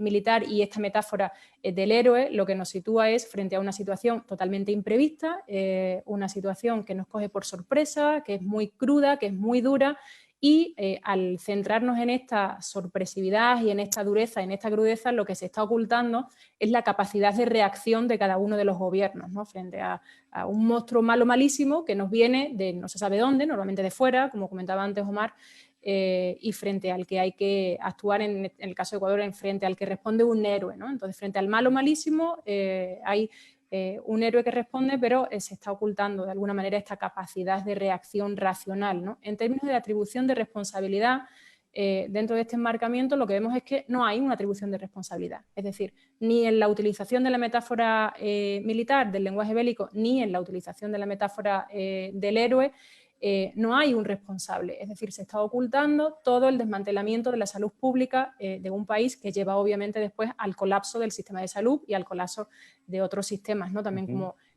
militar y esta metáfora del héroe, lo que nos sitúa es frente a una situación totalmente imprevista, una situación que nos coge por sorpresa, que es muy cruda, que es muy dura, y al centrarnos en esta sorpresividad y en esta dureza, en esta crudeza, lo que se está ocultando es la capacidad de reacción de cada uno de los gobiernos, ¿no? Frente a un monstruo malo, malísimo, que nos viene de no se sabe dónde, normalmente de fuera, como comentaba antes Omar, y frente al que hay que actuar, en el caso de Ecuador, en frente al que responde un héroe, ¿no? Entonces, frente al malo, malísimo, hay un héroe que responde, pero se está ocultando de alguna manera esta capacidad de reacción racional, ¿no? En términos de atribución de responsabilidad, dentro de este enmarcamiento lo que vemos es que no hay una atribución de responsabilidad. Es decir, ni en la utilización de la metáfora militar, del lenguaje bélico, ni en la utilización de la metáfora del héroe, no hay un responsable. Es decir, se está ocultando todo el desmantelamiento de la salud pública de un país que lleva obviamente después al colapso del sistema de salud y al colapso de otros sistemas, ¿no? También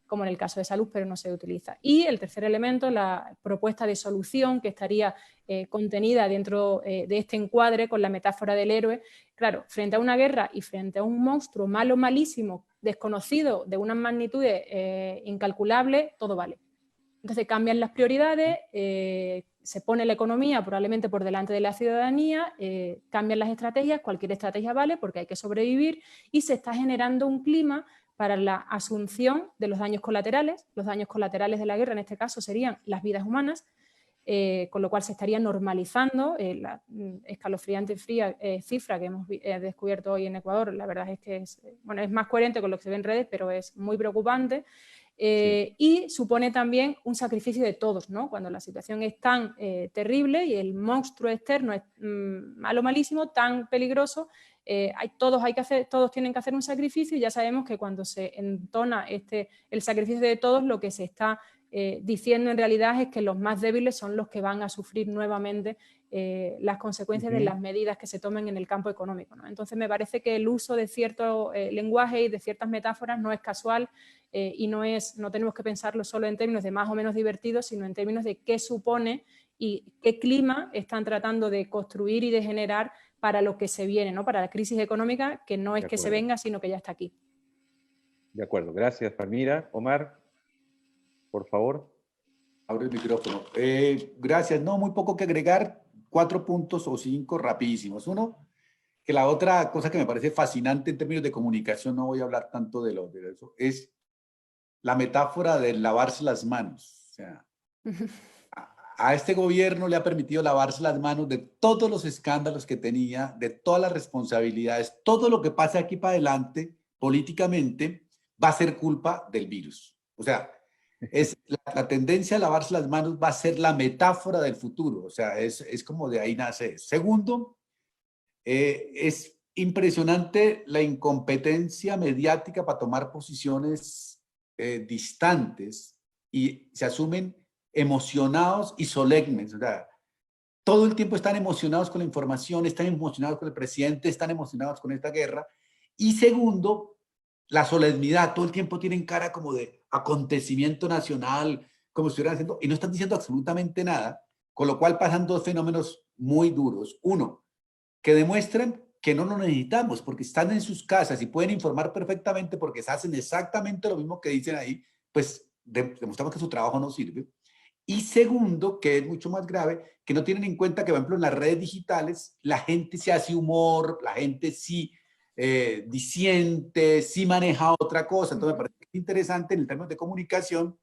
como en el caso de salud, pero no se utiliza. Y el tercer elemento, la propuesta de solución que estaría contenida dentro de este encuadre con la metáfora del héroe. Claro, frente a una guerra y frente a un monstruo malo, malísimo, desconocido, de unas magnitudes incalculables, todo vale. Entonces cambian las prioridades, se pone la economía probablemente por delante de la ciudadanía, cambian las estrategias, cualquier estrategia vale porque hay que sobrevivir, y se está generando un clima para la asunción de los daños colaterales. Los daños colaterales de la guerra en este caso serían las vidas humanas, con lo cual se estaría normalizando la escalofriante cifra que hemos descubierto hoy en Ecuador. La verdad es que es más coherente con lo que se ve en redes, pero es muy preocupante. Y supone también un sacrificio de todos, ¿no? Cuando la situación es tan terrible y el monstruo externo es malo, malísimo, tan peligroso, todos tienen que hacer un sacrificio, y ya sabemos que cuando se entona el sacrificio de todos, lo que se está diciendo en realidad es que los más débiles son los que van a sufrir nuevamente las consecuencias de las medidas que se tomen en el campo económico, ¿no? Entonces me parece que el uso de cierto lenguaje y de ciertas metáforas no es casual, y no tenemos que pensarlo solo en términos de más o menos divertidos, sino en términos de qué supone y qué clima están tratando de construir y de generar para lo que se viene, ¿no? Para la crisis económica, que no es que se venga, sino que ya está aquí. De acuerdo, gracias Palmira. Omar, por favor. Abre el micrófono. Gracias, no, muy poco que agregar, 4 puntos o 5 rapidísimos. Uno, que la otra cosa que me parece fascinante en términos de comunicación, no voy a hablar tanto de eso, es la metáfora de lavarse las manos. O sea, a este gobierno le ha permitido lavarse las manos de todos los escándalos que tenía, de todas las responsabilidades. Todo lo que pase aquí para adelante, políticamente, va a ser culpa del virus. O sea, la tendencia a lavarse las manos va a ser la metáfora del futuro. O sea, es como de ahí nace. Segundo, es impresionante la incompetencia mediática para tomar posiciones distantes, y se asumen emocionados y solemnes. O sea, todo el tiempo están emocionados con la información, están emocionados con el presidente, están emocionados con esta guerra. Y segundo, la solemnidad. Todo el tiempo tienen cara como de acontecimiento nacional, como si estuvieran haciendo, y no están diciendo absolutamente nada, con lo cual pasan dos fenómenos muy duros. Uno, que demuestran que no lo necesitamos porque están en sus casas y pueden informar perfectamente porque se hacen exactamente lo mismo que dicen ahí, pues demostramos que su trabajo no sirve. Y segundo, que es mucho más grave, que no tienen en cuenta que, por ejemplo, en las redes digitales la gente sí hace humor, la gente sí disiente, sí maneja otra cosa. Entonces me parece interesante en el término de comunicación,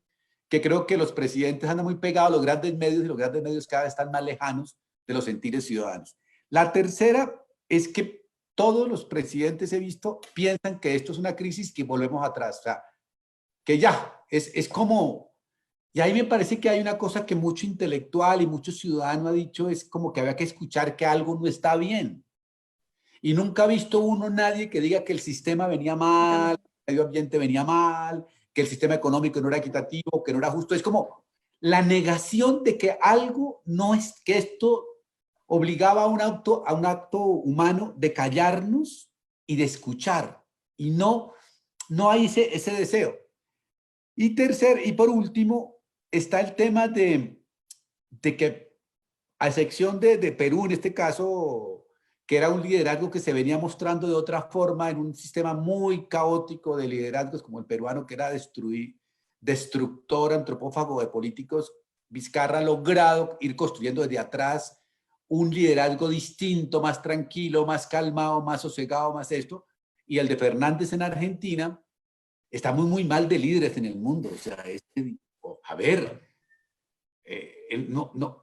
que creo que los presidentes andan muy pegados a los grandes medios, y los grandes medios cada vez están más lejanos de los sentires ciudadanos. La tercera es que todos los presidentes he visto piensan que esto es una crisis, que volvemos atrás, o sea, que ya, es como, y ahí me parece que hay una cosa que mucho intelectual y mucho ciudadano ha dicho, es como que había que escuchar que algo no está bien. Y nunca ha visto nadie que diga que el sistema venía mal, el medio ambiente venía mal, que el sistema económico no era equitativo, que no era justo. Es como la negación de que algo no es, que esto obligaba a un acto humano de callarnos y de escuchar. Y no hay ese deseo. Y por último, está el tema de de que, a excepción de Perú en este caso, que era un liderazgo que se venía mostrando de otra forma en un sistema muy caótico de liderazgos como el peruano, que era destructor, antropófago de políticos, Vizcarra ha logrado ir construyendo desde atrás un liderazgo distinto, más tranquilo, más calmado, más sosegado, más esto. Y el de Fernández en Argentina está muy, muy mal de líderes en el mundo. O sea, a ver,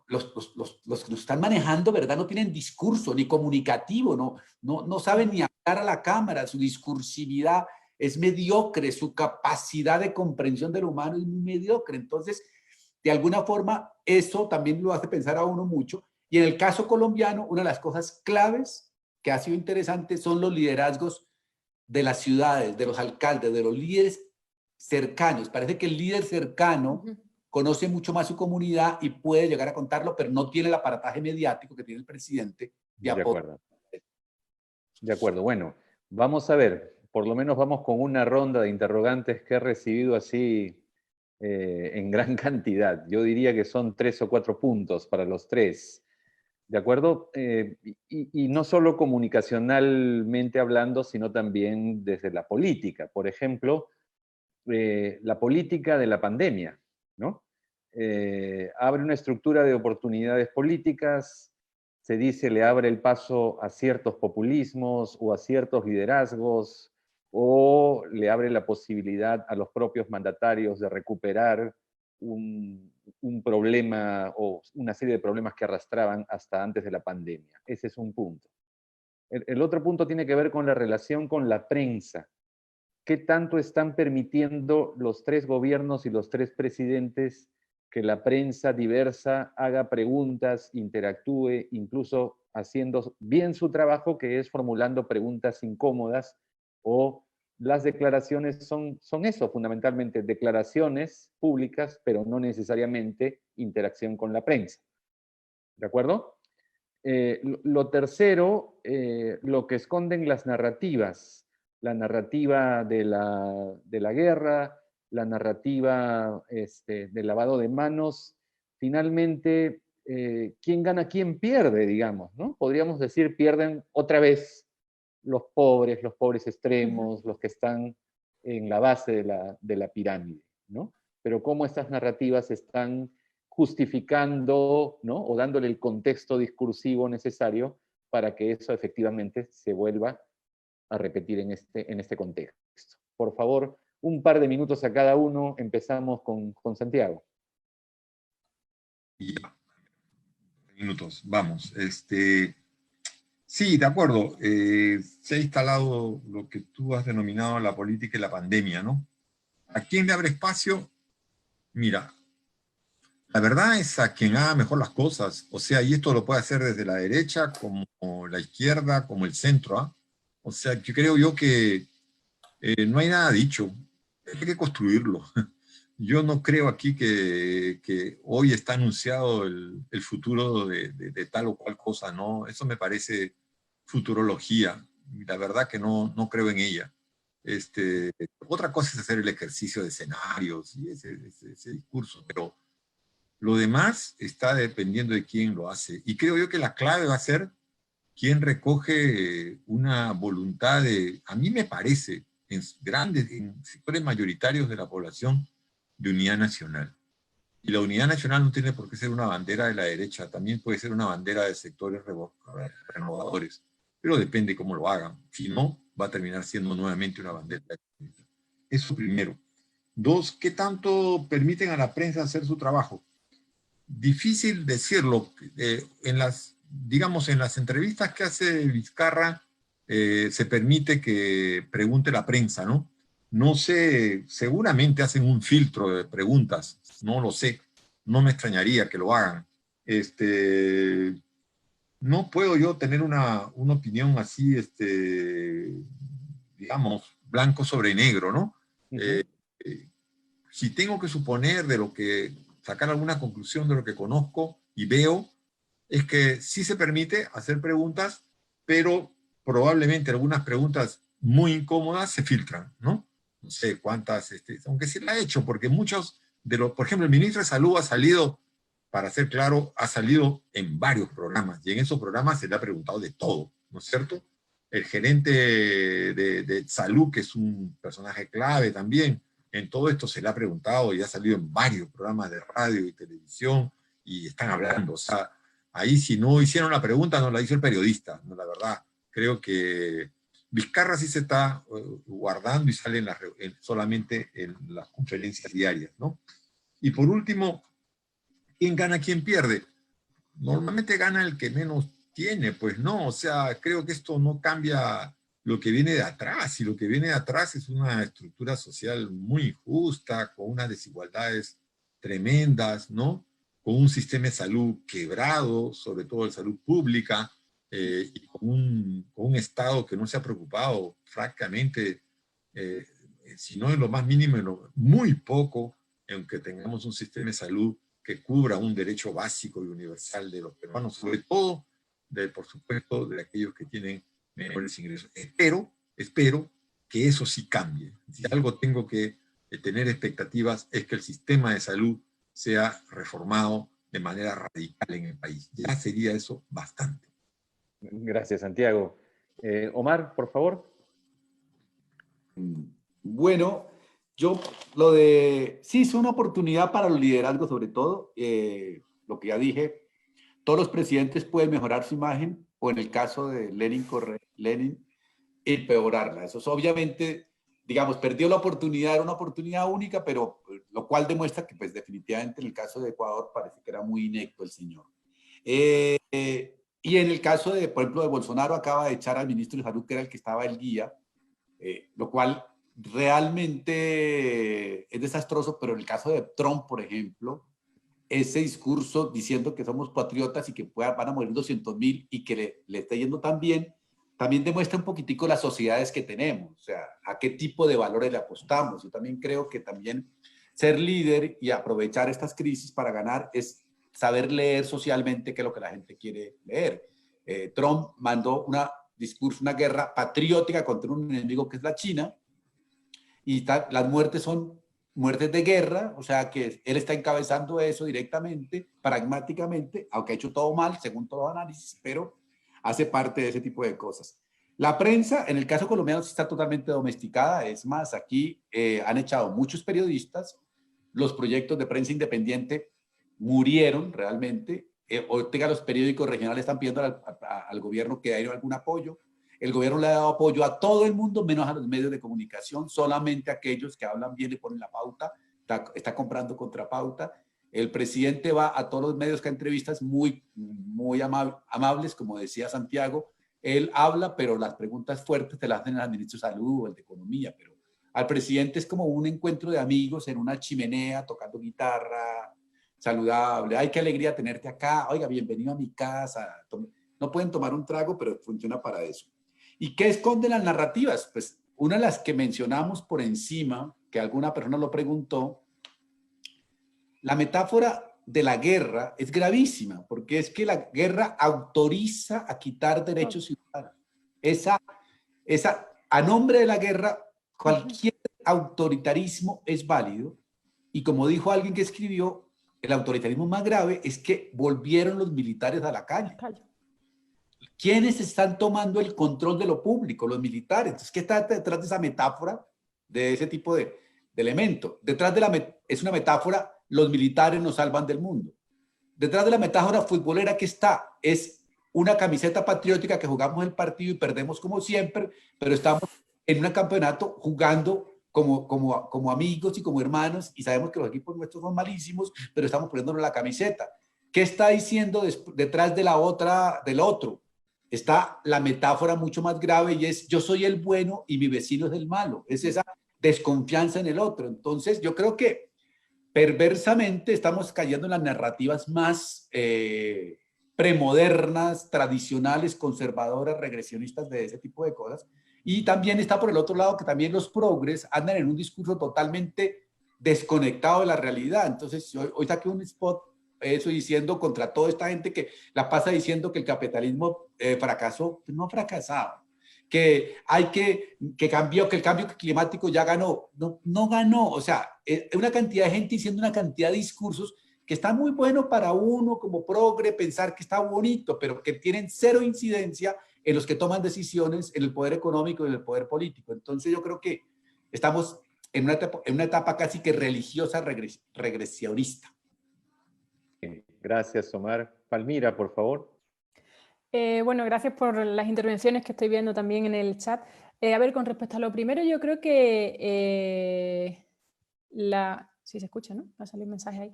los que nos están manejando, ¿verdad? No tienen discurso ni comunicativo, no saben ni hablar a la cámara, su discursividad es mediocre, su capacidad de comprensión del humano es muy mediocre. Entonces, de alguna forma, eso también lo hace pensar a uno mucho. Y en el caso colombiano, una de las cosas claves que ha sido interesante son los liderazgos de las ciudades, de los alcaldes, de los líderes cercanos. Parece que el líder cercano conoce mucho más su comunidad y puede llegar a contarlo, pero no tiene el aparataje mediático que tiene el presidente. De acuerdo. De acuerdo. Bueno, vamos a ver. Por lo menos vamos con una ronda de interrogantes que he recibido así en gran cantidad. Yo diría que son 3 o 4 puntos para los 3. ¿De acuerdo? Y no solo comunicacionalmente hablando, sino también desde la política. Por ejemplo, la política de la pandemia, ¿no? Abre una estructura de oportunidades políticas, se dice le abre el paso a ciertos populismos o a ciertos liderazgos, o le abre la posibilidad a los propios mandatarios de recuperar un problema o una serie de problemas que arrastraban hasta antes de la pandemia. Ese es un punto. El otro punto tiene que ver con la relación con la prensa. ¿Qué tanto están permitiendo los 3 gobiernos y los 3 presidentes que la prensa diversa haga preguntas, interactúe, incluso haciendo bien su trabajo, que es formulando preguntas incómodas, o las declaraciones son eso, fundamentalmente declaraciones públicas, pero no necesariamente interacción con la prensa? ¿De acuerdo? Lo tercero, lo que esconden las narrativas, la narrativa de la guerra, la narrativa del lavado de manos, finalmente, ¿quién gana, quién pierde, digamos, ¿no? Podríamos decir, pierden otra vez los pobres extremos, los que están en la base de la pirámide, ¿no? Pero cómo estas narrativas están justificando, ¿no? O dándole el contexto discursivo necesario para que eso efectivamente se vuelva a repetir en este contexto. Por favor, un par de minutos a cada uno. Empezamos con Santiago. Minutos, vamos. Sí, de acuerdo. Se ha instalado lo que tú has denominado la política y la pandemia, ¿no? ¿A quién le abre espacio? Mira, la verdad es a quien haga mejor las cosas. O sea, y esto lo puede hacer desde la derecha, como la izquierda, como el centro, ¿ah? O sea, yo creo que no hay nada dicho. Hay que construirlo. Yo no creo aquí que hoy está anunciado el futuro de tal o cual cosa, ¿no? Eso me parece futurología. La verdad que no creo en ella. Otra cosa es hacer el ejercicio de escenarios y ese discurso, pero lo demás está dependiendo de quién lo hace. Y creo yo que la clave va a ser quién recoge una voluntad a mí me parece, en sectores mayoritarios de la población, de unidad nacional. Y la unidad nacional no tiene por qué ser una bandera de la derecha, también puede ser una bandera de sectores renovadores, pero depende cómo lo hagan. Si no, va a terminar siendo nuevamente una bandera de la derecha. Eso primero. 2, ¿qué tanto permiten a la prensa hacer su trabajo? Difícil decirlo. Digamos, en las entrevistas que hace Vizcarra, se permite que pregunte la prensa, ¿no? No sé, seguramente hacen un filtro de preguntas, no lo sé, no me extrañaría que lo hagan. No puedo yo tener una opinión así, digamos, blanco sobre negro, ¿no? Si tengo que suponer sacar alguna conclusión de lo que conozco y veo, es que sí se permite hacer preguntas, pero probablemente algunas preguntas muy incómodas se filtran, ¿no? No sé cuántas, aunque se la ha hecho, porque muchos por ejemplo, el ministro de Salud ha salido para ser claro, ha salido en varios programas, y en esos programas se le ha preguntado de todo, ¿no es cierto? El gerente de salud, que es un personaje clave también, en todo esto se le ha preguntado y ha salido en varios programas de radio y televisión, y están hablando. O sea, ahí si no hicieron la pregunta, no la hizo el periodista, no, la verdad. Creo que Vizcarra sí se está guardando y sale solamente en las conferencias diarias, ¿no? Y por último, ¿quién gana, quién pierde? Normalmente gana el que menos tiene, pues no, o sea, creo que esto no cambia lo que viene de atrás, y lo que viene de atrás es una estructura social muy injusta, con unas desigualdades tremendas, ¿no? Con un sistema de salud quebrado, sobre todo de salud pública, y con un Estado que no se ha preocupado, francamente, si no en lo más mínimo, en lo muy poco, aunque tengamos un sistema de salud que cubra un derecho básico y universal de los peruanos, sobre todo, por supuesto, de aquellos que tienen menores ingresos. Espero que eso sí cambie. Si algo tengo que tener expectativas es que el sistema de salud sea reformado de manera radical en el país. Ya sería eso bastante. Gracias, Santiago. Omar, por favor. Bueno, sí, es una oportunidad para los liderazgos, sobre todo, lo que ya dije, todos los presidentes pueden mejorar su imagen, o en el caso de Lenin, empeorarla. Eso es obviamente, digamos, perdió la oportunidad, era una oportunidad única, pero lo cual demuestra que, pues, definitivamente en el caso de Ecuador parece que era muy inepto el señor. Y en el caso de, por ejemplo, de Bolsonaro, acaba de echar al ministro de Salud, que era el que estaba el guía, lo cual realmente es desastroso, pero en el caso de Trump, por ejemplo, ese discurso diciendo que somos patriotas y que van a morir 200.000 y que le está yendo tan bien, también demuestra un poquitico las sociedades que tenemos, o sea, a qué tipo de valores le apostamos. Yo también creo que también ser líder y aprovechar estas crisis para ganar es saber leer socialmente qué es lo que la gente quiere leer. Trump mandó una guerra patriótica contra un enemigo que es la China, y las muertes son muertes de guerra, o sea que él está encabezando eso directamente, pragmáticamente, aunque ha hecho todo mal, según todo análisis, pero hace parte de ese tipo de cosas. La prensa, en el caso colombiano, sí está totalmente domesticada. Es más, aquí han echado muchos periodistas, los proyectos de prensa independiente murieron realmente. Ahorita los periódicos regionales están pidiendo al gobierno que haya algún apoyo. El gobierno le ha dado apoyo a todo el mundo, menos a los medios de comunicación, solamente a aquellos que hablan bien le ponen la pauta, está comprando contrapauta. El presidente va a todos los medios que entrevistas muy amables, como decía Santiago. Él habla, pero las preguntas fuertes te las hacen al ministro de Salud o el de Economía. Pero al presidente es como un encuentro de amigos en una chimenea, tocando guitarra, saludable. Ay, qué alegría tenerte acá. Oiga, bienvenido a mi casa. No pueden tomar un trago, pero funciona para eso. ¿Y qué esconden las narrativas? Pues una de las que mencionamos por encima, que alguna persona lo preguntó, la metáfora de la guerra es gravísima, porque es que la guerra autoriza a quitar derechos ciudadanos. A nombre de la guerra, cualquier autoritarismo es válido, y como dijo alguien que escribió, el autoritarismo más grave es que volvieron los militares a la calle. ¿Quiénes están tomando el control de lo público? Los militares. Entonces, ¿qué está detrás de esa metáfora, de ese tipo de elemento? Detrás es una metáfora, los militares nos salvan del mundo. Detrás de la metáfora futbolera que está, es una camiseta patriótica que jugamos el partido y perdemos como siempre, pero estamos en un campeonato jugando como amigos y como hermanos, y sabemos que los equipos nuestros son malísimos, pero estamos poniéndonos la camiseta. ¿Qué está diciendo detrás del otro? Está la metáfora mucho más grave, y es: yo soy el bueno y mi vecino es el malo. Es esa desconfianza en el otro. Entonces yo creo que perversamente estamos cayendo en las narrativas más premodernas, tradicionales, conservadoras, regresionistas, de ese tipo de cosas. Y también está por el otro lado que también los progres andan en un discurso totalmente desconectado de la realidad. Entonces hoy saqué un spot eso diciendo contra toda esta gente que la pasa diciendo que el capitalismo fracasó. Pues no ha fracasado, que hay que cambió, que el cambio climático ya ganó. No ganó. O sea, una cantidad de gente diciendo una cantidad de discursos que está muy bueno para uno como progre pensar que está bonito, pero que tienen cero incidencia en los que toman decisiones en el poder económico y en el poder político. Entonces yo creo que estamos en una etapa casi que religiosa regresionista. Gracias, Omar. Palmira, por favor. Bueno, gracias por las intervenciones que estoy viendo también en el chat. A ver, con respecto a lo primero, yo creo que sí se escucha, ¿no? Va a salir un mensaje ahí.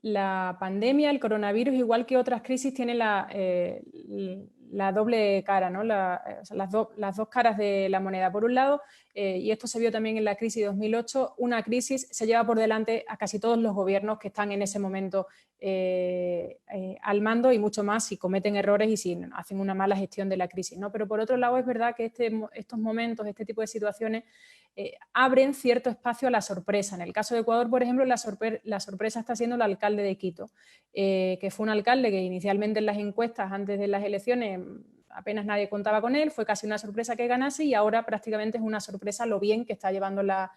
La pandemia, el coronavirus, igual que otras crisis, tiene la doble cara, ¿no? Las dos caras de la moneda. Por un lado, y esto se vio también en la crisis de 2008, una crisis se lleva por delante a casi todos los gobiernos que están en ese momento al mando, y mucho más si cometen errores y si hacen una mala gestión de la crisis, ¿no? Pero por otro lado es verdad que estos momentos, este tipo de situaciones abren cierto espacio a la sorpresa. En el caso de Ecuador, por ejemplo, la sorpresa está siendo el alcalde de Quito, que fue un alcalde que inicialmente en las encuestas antes de las elecciones apenas nadie contaba con él, fue casi una sorpresa que ganase, y ahora prácticamente es una sorpresa lo bien que está llevando la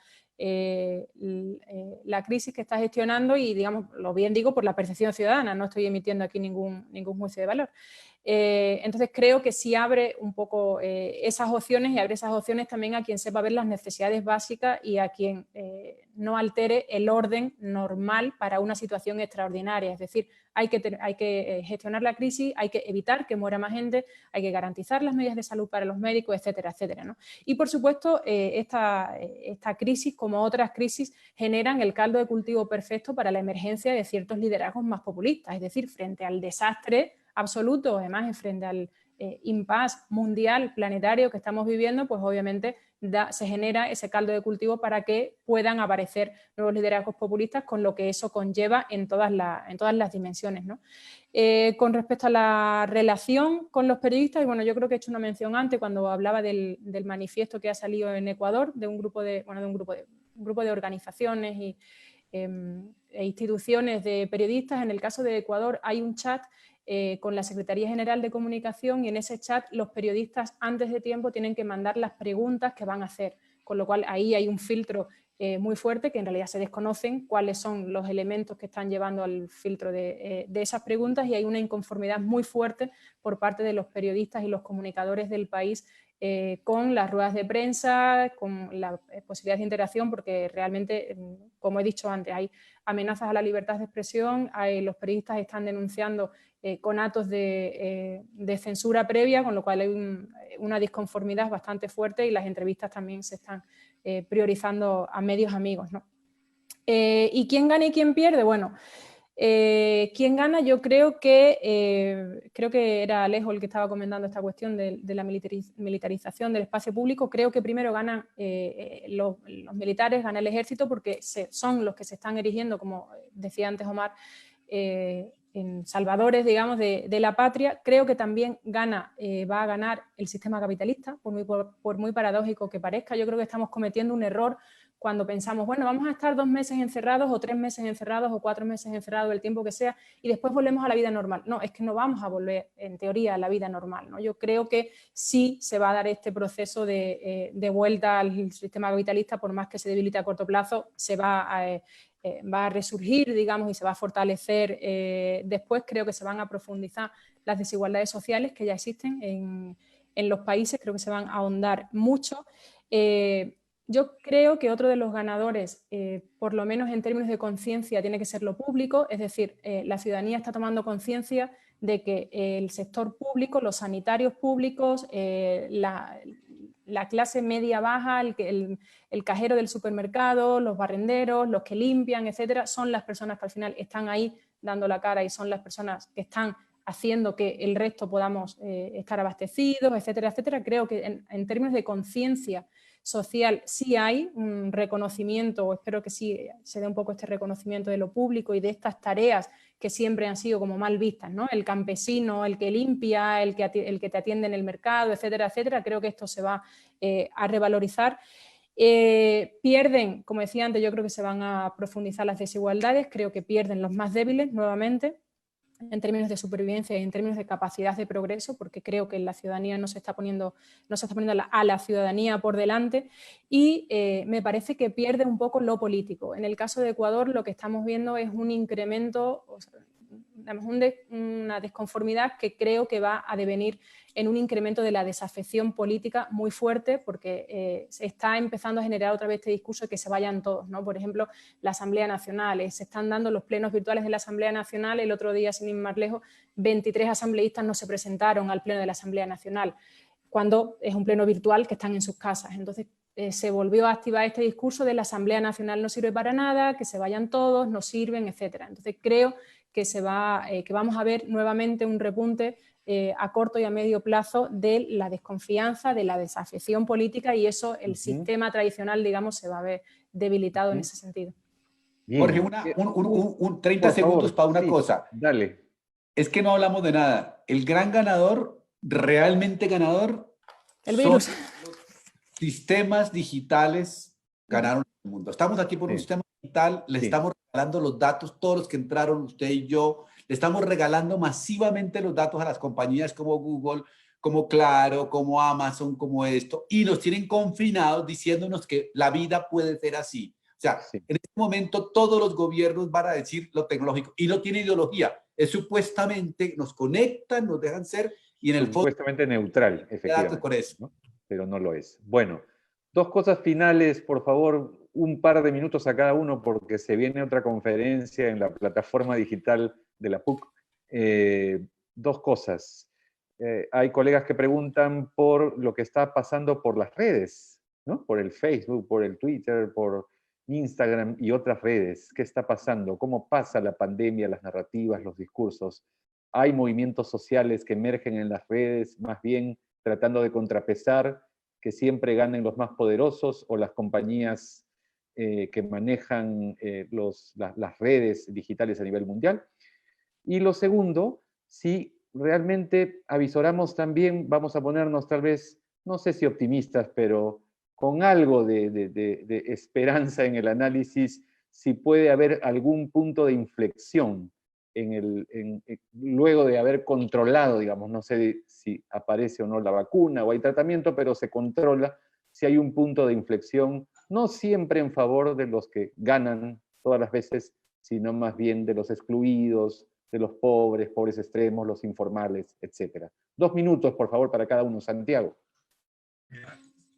crisis que está gestionando, y digamos, lo bien digo por la percepción ciudadana, no estoy emitiendo aquí ningún juicio de valor. Entonces creo que sí abre un poco esas opciones, y abre esas opciones también a quien sepa ver las necesidades básicas y a quien no altere el orden normal para una situación extraordinaria. Es decir, hay que gestionar la crisis, hay que evitar que muera más gente, hay que garantizar las medidas de salud para los médicos, etcétera, etcétera, ¿no? Y por supuesto, esta crisis, como otras crisis, generan el caldo de cultivo perfecto para la emergencia de ciertos liderazgos más populistas. Es decir, frente al desastre absoluto, además frente al impasse mundial, planetario que estamos viviendo, pues obviamente se genera ese caldo de cultivo para que puedan aparecer nuevos liderazgos populistas, con lo que eso conlleva en todas las dimensiones, ¿no? Con respecto a la relación con los periodistas, y bueno, yo creo que he hecho una mención antes cuando hablaba del manifiesto que ha salido en Ecuador, de un grupo de organizaciones e instituciones de periodistas. En el caso de Ecuador hay un chat con la Secretaría General de Comunicación, y en ese chat los periodistas antes de tiempo tienen que mandar las preguntas que van a hacer, con lo cual ahí hay un filtro muy fuerte, que en realidad se desconocen cuáles son los elementos que están llevando al filtro de esas preguntas, y hay una inconformidad muy fuerte por parte de los periodistas y los comunicadores del país con las ruedas de prensa, con la posibilidad de interacción, porque realmente, como he dicho antes, hay amenazas a la libertad de expresión, los periodistas están denunciando conatos de censura previa, con lo cual hay una disconformidad bastante fuerte, y las entrevistas también se están priorizando a medios amigos, ¿no? ¿Y quién gana y quién pierde? Bueno, ¿quién gana? Yo creo que era Alejo el que estaba comentando esta cuestión de la militarización del espacio público. Creo que primero ganan los militares, gana el ejército, porque son los que se están erigiendo, como decía antes Omar, en salvadores, digamos, de la patria. Creo que también va a ganar el sistema capitalista, por muy paradójico que parezca. Yo creo que estamos cometiendo un error cuando pensamos, bueno, vamos a estar 2 meses encerrados, o 3 meses encerrados, o 4 meses encerrados, el tiempo que sea, y después volvemos a la vida normal. No, es que no vamos a volver, en teoría, a la vida normal, ¿no? Yo creo que sí se va a dar este proceso de vuelta al sistema capitalista, por más que se debilite a corto plazo, se va a resurgir, digamos, y se va a fortalecer. Después creo que se van a profundizar las desigualdades sociales que ya existen en los países, creo que se van a ahondar mucho. Yo creo que otro de los ganadores, por lo menos en términos de conciencia, tiene que ser lo público, es decir, la ciudadanía está tomando conciencia de que el sector público, los sanitarios públicos, la clase media-baja, el cajero del supermercado, los barrenderos, los que limpian, etcétera, son las personas que al final están ahí dando la cara, y son las personas que están haciendo que el resto podamos estar abastecidos, etcétera, etcétera. Creo que en términos de conciencia social sí hay un reconocimiento, o espero que sí se dé un poco este reconocimiento de lo público y de estas tareas que siempre han sido como mal vistas, ¿no? El campesino, el que limpia, el que te atiende en el mercado, etcétera, etcétera. Creo que esto se va a revalorizar. Pierden, como decía antes, yo creo que se van a profundizar las desigualdades, creo que pierden los más débiles nuevamente. en términos de supervivencia y en términos de capacidad de progreso, porque creo que la ciudadanía no se está poniendo a la ciudadanía por delante, y me parece que pierde un poco lo político. En el caso de Ecuador lo que estamos viendo es un incremento, una desconformidad que creo que va a devenir en un incremento de la desafección política muy fuerte, porque se está empezando a generar otra vez este discurso de que se vayan todos, ¿no? Por ejemplo, la Asamblea Nacional, se están dando los plenos virtuales de la Asamblea Nacional. El otro día, sin ir más lejos, 23 asambleístas no se presentaron al pleno de la Asamblea Nacional, cuando es un pleno virtual que están en sus casas. Entonces se volvió a activar este discurso de la Asamblea Nacional no sirve para nada, que se vayan todos, no sirven, etc. Entonces creo que vamos a ver nuevamente un repunte a corto y a medio plazo de la desconfianza, de la desafección política, y eso, el sistema tradicional, digamos, se va a ver debilitado en ese sentido. Bien. Jorge, 30 segundos para una cosa. Dale. Es que no hablamos de nada. El gran ganador, realmente ganador, el virus. Son los sistemas digitales ganaron el mundo. Estamos aquí por un sistema digital, le estamos regalando los datos, todos los que entraron, usted y yo, le estamos regalando masivamente los datos a las compañías como Google, como Claro, como Amazon, como esto, y nos tienen confinados diciéndonos que la vida puede ser así. O sea, en este momento todos los gobiernos van a decir lo tecnológico, y no tiene ideología, es supuestamente, nos conectan, nos dejan ser, y en el fondo... Supuestamente neutral, efectivamente. Con eso. ¿no? Pero no lo es. Bueno, dos cosas finales, por favor, un par de minutos a cada uno, porque se viene otra conferencia en la plataforma digital de la PUC. Dos cosas. Hay colegas que preguntan por lo que está pasando por las redes, ¿no? Por el Facebook, por el Twitter, por Instagram y otras redes. ¿Qué está pasando? ¿Cómo pasa la pandemia, las narrativas, los discursos? Hay movimientos sociales que emergen en las redes, más bien tratando de contrapesar que siempre ganen los más poderosos o las compañías que manejan las redes digitales a nivel mundial. Y lo segundo, si realmente avisoramos también, vamos a ponernos tal vez, no sé si optimistas, pero con algo de esperanza en el análisis, si puede haber algún punto de inflexión luego de haber controlado, digamos, no sé si aparece o no la vacuna o hay tratamiento, pero se controla si hay un punto de inflexión, no siempre en favor de los que ganan todas las veces, sino más bien de los excluidos, de los pobres, pobres extremos, los informales, etc. 2 minutos, por favor, para cada uno. Santiago.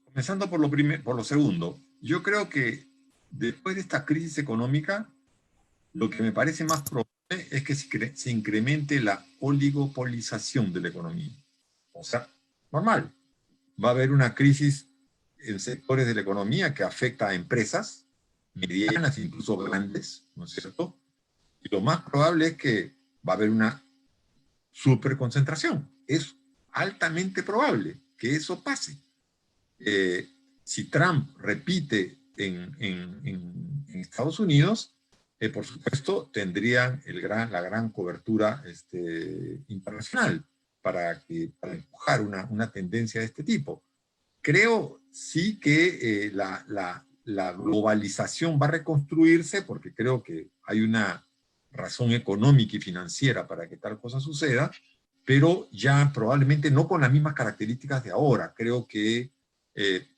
Comenzando por lo segundo, yo creo que después de esta crisis económica, lo que me parece más probable es que se incremente la oligopolización de la economía. O sea, normal. Va a haber una crisis en sectores de la economía que afecta a empresas medianas, incluso grandes, ¿no es cierto? Y lo más probable es que va a haber una superconcentración. Es altamente probable que eso pase. Si Trump repite en Estados Unidos, por supuesto, tendrían la gran cobertura internacional para empujar una tendencia de este tipo. Creo sí que la globalización va a reconstruirse, porque creo que hay una razón económica y financiera para que tal cosa suceda, pero ya probablemente no con las mismas características de ahora. Creo que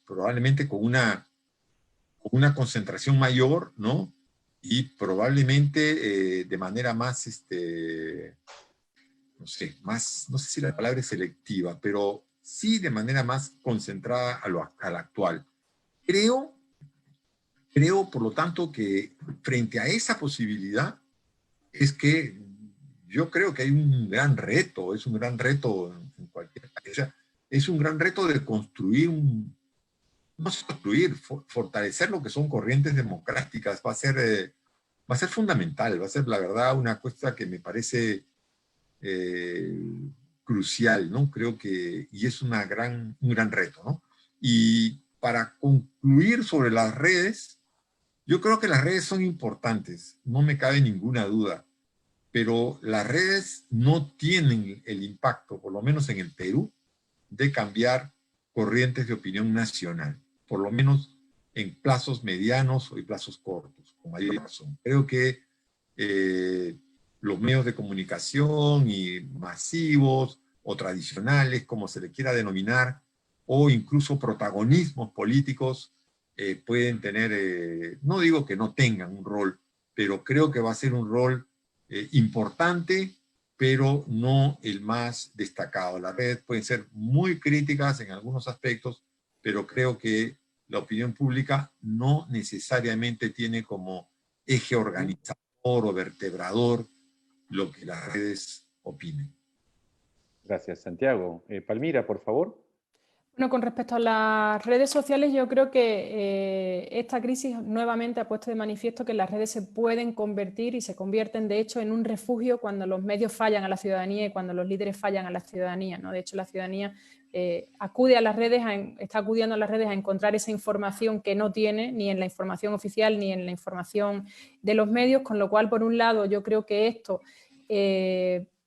probablemente con una concentración mayor, ¿no? Y probablemente de manera más, no sé si la palabra es selectiva, pero sí de manera más concentrada a la actual. Creo, por lo tanto, que frente a esa posibilidad es que yo creo que hay un gran reto, es un gran reto en cualquier país. O sea, es un gran reto de construir fortalecer lo que son corrientes democráticas va a ser fundamental, va a ser la verdad una cuestión que me parece crucial, ¿no? Creo que, y es un gran reto, ¿no? Y para concluir sobre las redes, yo creo que las redes son importantes, no me cabe ninguna duda, pero las redes no tienen el impacto, por lo menos en el Perú, de cambiar corrientes de opinión nacional, por lo menos en plazos medianos o en plazos cortos, con mayor razón. Creo que los medios de comunicación y masivos o tradicionales, como se le quiera denominar, o incluso protagonismos políticos pueden tener, no digo que no tengan un rol, pero creo que va a ser un rol importante, pero no el más destacado. Las redes pueden ser muy críticas en algunos aspectos, pero creo que la opinión pública no necesariamente tiene como eje organizador o vertebrador lo que las redes opinen. Gracias, Santiago. Palmira, por favor. Bueno, con respecto a las redes sociales, yo creo que esta crisis nuevamente ha puesto de manifiesto que las redes se pueden convertir y se convierten, de hecho, en un refugio cuando los medios fallan a la ciudadanía y cuando los líderes fallan a la ciudadanía, ¿no? De hecho, la ciudadanía acude a las redes, está acudiendo a las redes a encontrar esa información que no tiene ni en la información oficial ni en la información de los medios, con lo cual, por un lado, yo creo que esto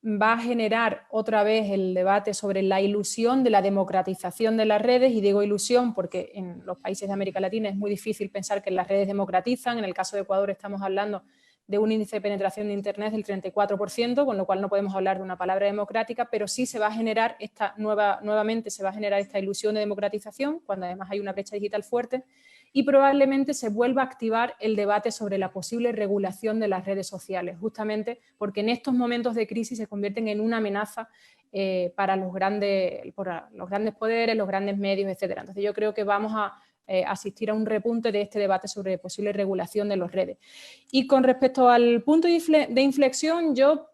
va a generar otra vez el debate sobre la ilusión de la democratización de las redes, y digo ilusión porque en los países de América Latina es muy difícil pensar que las redes democratizan. En el caso de Ecuador estamos hablando de un índice de penetración de Internet del 34%, con lo cual no podemos hablar de una palabra democrática, pero sí se va a generar nuevamente se va a generar esta ilusión de democratización, cuando además hay una brecha digital fuerte, y probablemente se vuelva a activar el debate sobre la posible regulación de las redes sociales, justamente porque en estos momentos de crisis se convierten en una amenaza para los grandes poderes, los grandes medios, etc. Entonces yo creo que vamos a asistir a un repunte de este debate sobre posible regulación de las redes. Y con respecto al punto de inflexión, yo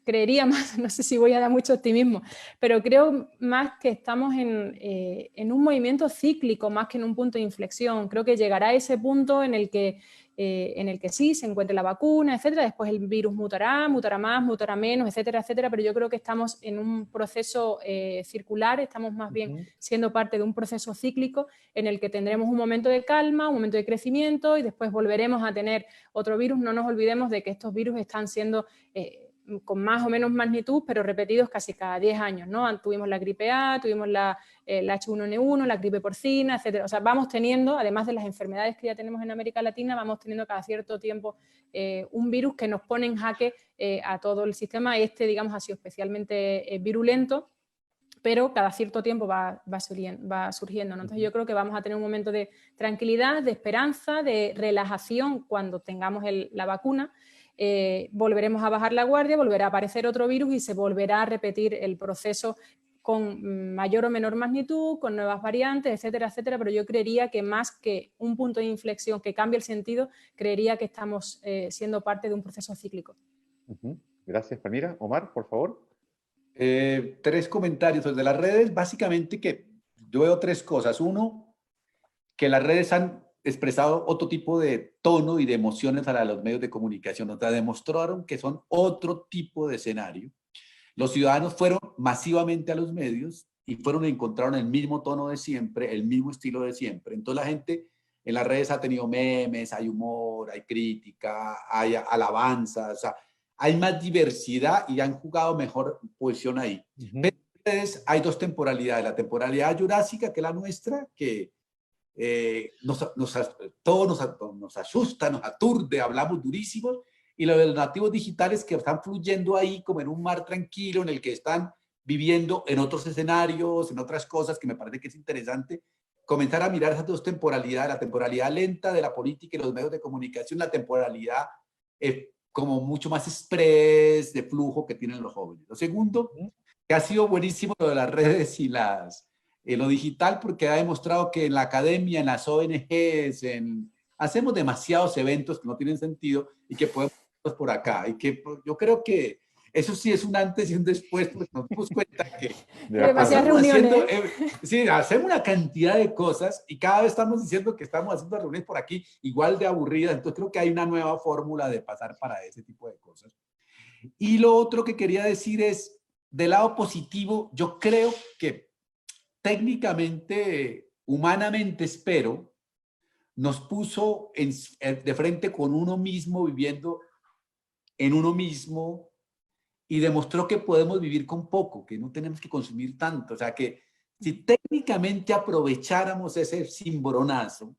creería más, no sé si voy a dar mucho optimismo, pero creo más que estamos en un movimiento cíclico más que en un punto de inflexión. Creo que llegará ese punto en el que sí se encuentre la vacuna, etcétera. Después el virus mutará más, mutará menos, etcétera, etcétera. Pero yo creo que estamos en un proceso circular, estamos más bien siendo parte de un proceso cíclico en el que tendremos un momento de calma, un momento de crecimiento y después volveremos a tener otro virus. No nos olvidemos de que estos virus están siendo con más o menos magnitud, pero repetidos casi cada 10 años, ¿no? Tuvimos la gripe A, tuvimos la H1N1, la gripe porcina, etcétera. O sea, vamos teniendo, además de las enfermedades que ya tenemos en América Latina, vamos teniendo cada cierto tiempo un virus que nos pone en jaque a todo el sistema. Digamos, ha sido especialmente virulento, pero cada cierto tiempo va surgiendo, ¿no? Entonces yo creo que vamos a tener un momento de tranquilidad, de esperanza, de relajación cuando tengamos la vacuna. Volveremos a bajar la guardia, volverá a aparecer otro virus y se volverá a repetir el proceso con mayor o menor magnitud, con nuevas variantes, etcétera, etcétera, pero yo creería que más que un punto de inflexión que cambie el sentido, creería que estamos siendo parte de un proceso cíclico. Gracias, Palmira. Omar, por favor. 3 comentarios sobre las redes. Básicamente que yo veo 3 cosas. Uno, que las redes han expresado otro tipo de tono y de emociones para los medios de comunicación. O sea, demostraron que son otro tipo de escenario. Los ciudadanos fueron masivamente a los medios y encontraron el mismo tono de siempre, el mismo estilo de siempre. Entonces la gente en las redes ha tenido memes, hay humor, hay crítica, hay alabanzas, o sea, hay más diversidad y han jugado mejor posición ahí. Pero en redes hay 2 temporalidades. La temporalidad jurásica, que es la nuestra, que todo nos asusta, nos aturde, hablamos durísimos, y lo de los nativos digitales que están fluyendo ahí como en un mar tranquilo en el que están viviendo en otros escenarios, en otras cosas que me parece que es interesante comenzar a mirar esas 2 temporalidades, la temporalidad lenta de la política y los medios de comunicación, la temporalidad como mucho más express, de flujo que tienen los jóvenes. Lo segundo, que ha sido buenísimo lo de las redes y lo digital, porque ha demostrado que en la academia, en las ONGs, hacemos demasiados eventos que no tienen sentido y que podemos hacerlos por acá. Y que yo creo que eso sí es un antes y un después, porque nos dimos cuenta que demasiadas reuniones. Sí, hacemos una cantidad de cosas y cada vez estamos diciendo que estamos haciendo reuniones por aquí igual de aburridas. Entonces creo que hay una nueva fórmula de pasar para ese tipo de cosas. Y lo otro que quería decir es, del lado positivo, yo creo que técnicamente, humanamente espero, nos puso de frente con uno mismo, viviendo en uno mismo, y demostró que podemos vivir con poco, que no tenemos que consumir tanto. O sea, que si técnicamente aprovecháramos ese cimbronazo,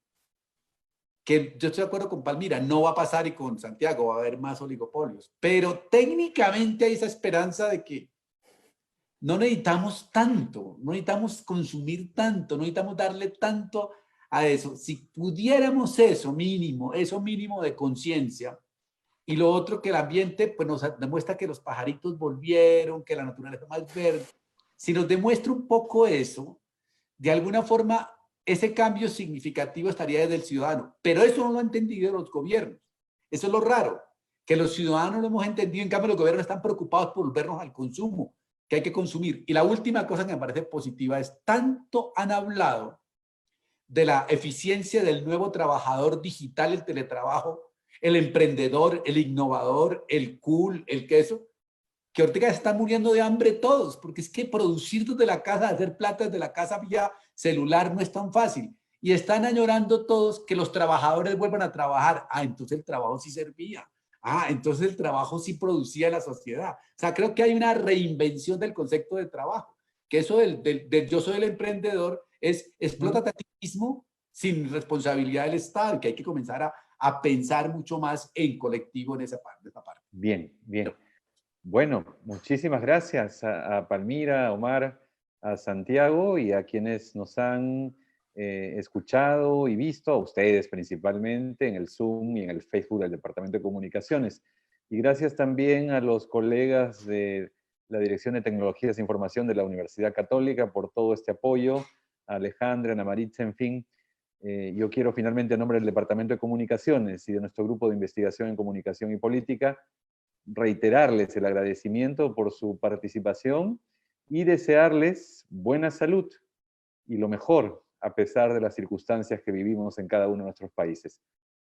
que yo estoy de acuerdo con Palmira, no va a pasar y con Santiago va a haber más oligopolios, pero técnicamente hay esa esperanza de que no necesitamos tanto, no necesitamos consumir tanto, no necesitamos darle tanto a eso. Si pudiéramos eso mínimo de conciencia, y lo otro que el ambiente pues nos demuestra que los pajaritos volvieron, que la naturaleza es más verde, si nos demuestra un poco eso, de alguna forma ese cambio significativo estaría desde el ciudadano, pero eso no lo han entendido los gobiernos. Eso es lo raro, que los ciudadanos lo hemos entendido, en cambio los gobiernos están preocupados por volvernos al consumo, que hay que consumir. Y la última cosa que me parece positiva es, tanto han hablado de la eficiencia del nuevo trabajador digital, el teletrabajo, el emprendedor, el innovador, el cool, el queso, que ahorita se están muriendo de hambre todos, porque es que producir desde la casa, hacer plata desde la casa vía celular no es tan fácil. Y están añorando todos que los trabajadores vuelvan a trabajar. Ah, entonces el trabajo sí servía. Ah, entonces el trabajo sí producía en la sociedad. O sea, creo que hay una reinvención del concepto de trabajo. Que eso del yo soy el emprendedor es explótate a ti mismo sin responsabilidad del Estado, y que hay que comenzar a pensar mucho más en colectivo en esa parte. Bien, bien. Bueno, muchísimas gracias a Palmira, a Omar, a Santiago y a quienes nos han escuchado y visto, a ustedes principalmente, en el Zoom y en el Facebook del Departamento de Comunicaciones. Y gracias también a los colegas de la Dirección de Tecnologías de Información de la Universidad Católica por todo este apoyo, a Alejandra, Ana Maritza, en fin. Yo quiero finalmente, en nombre del Departamento de Comunicaciones y de nuestro grupo de investigación en comunicación y política, reiterarles el agradecimiento por su participación y desearles buena salud y lo mejor a pesar de las circunstancias que vivimos en cada uno de nuestros países.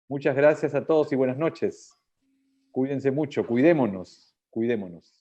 Muchas gracias a todos y buenas noches. Cuídense mucho, cuidémonos, cuidémonos.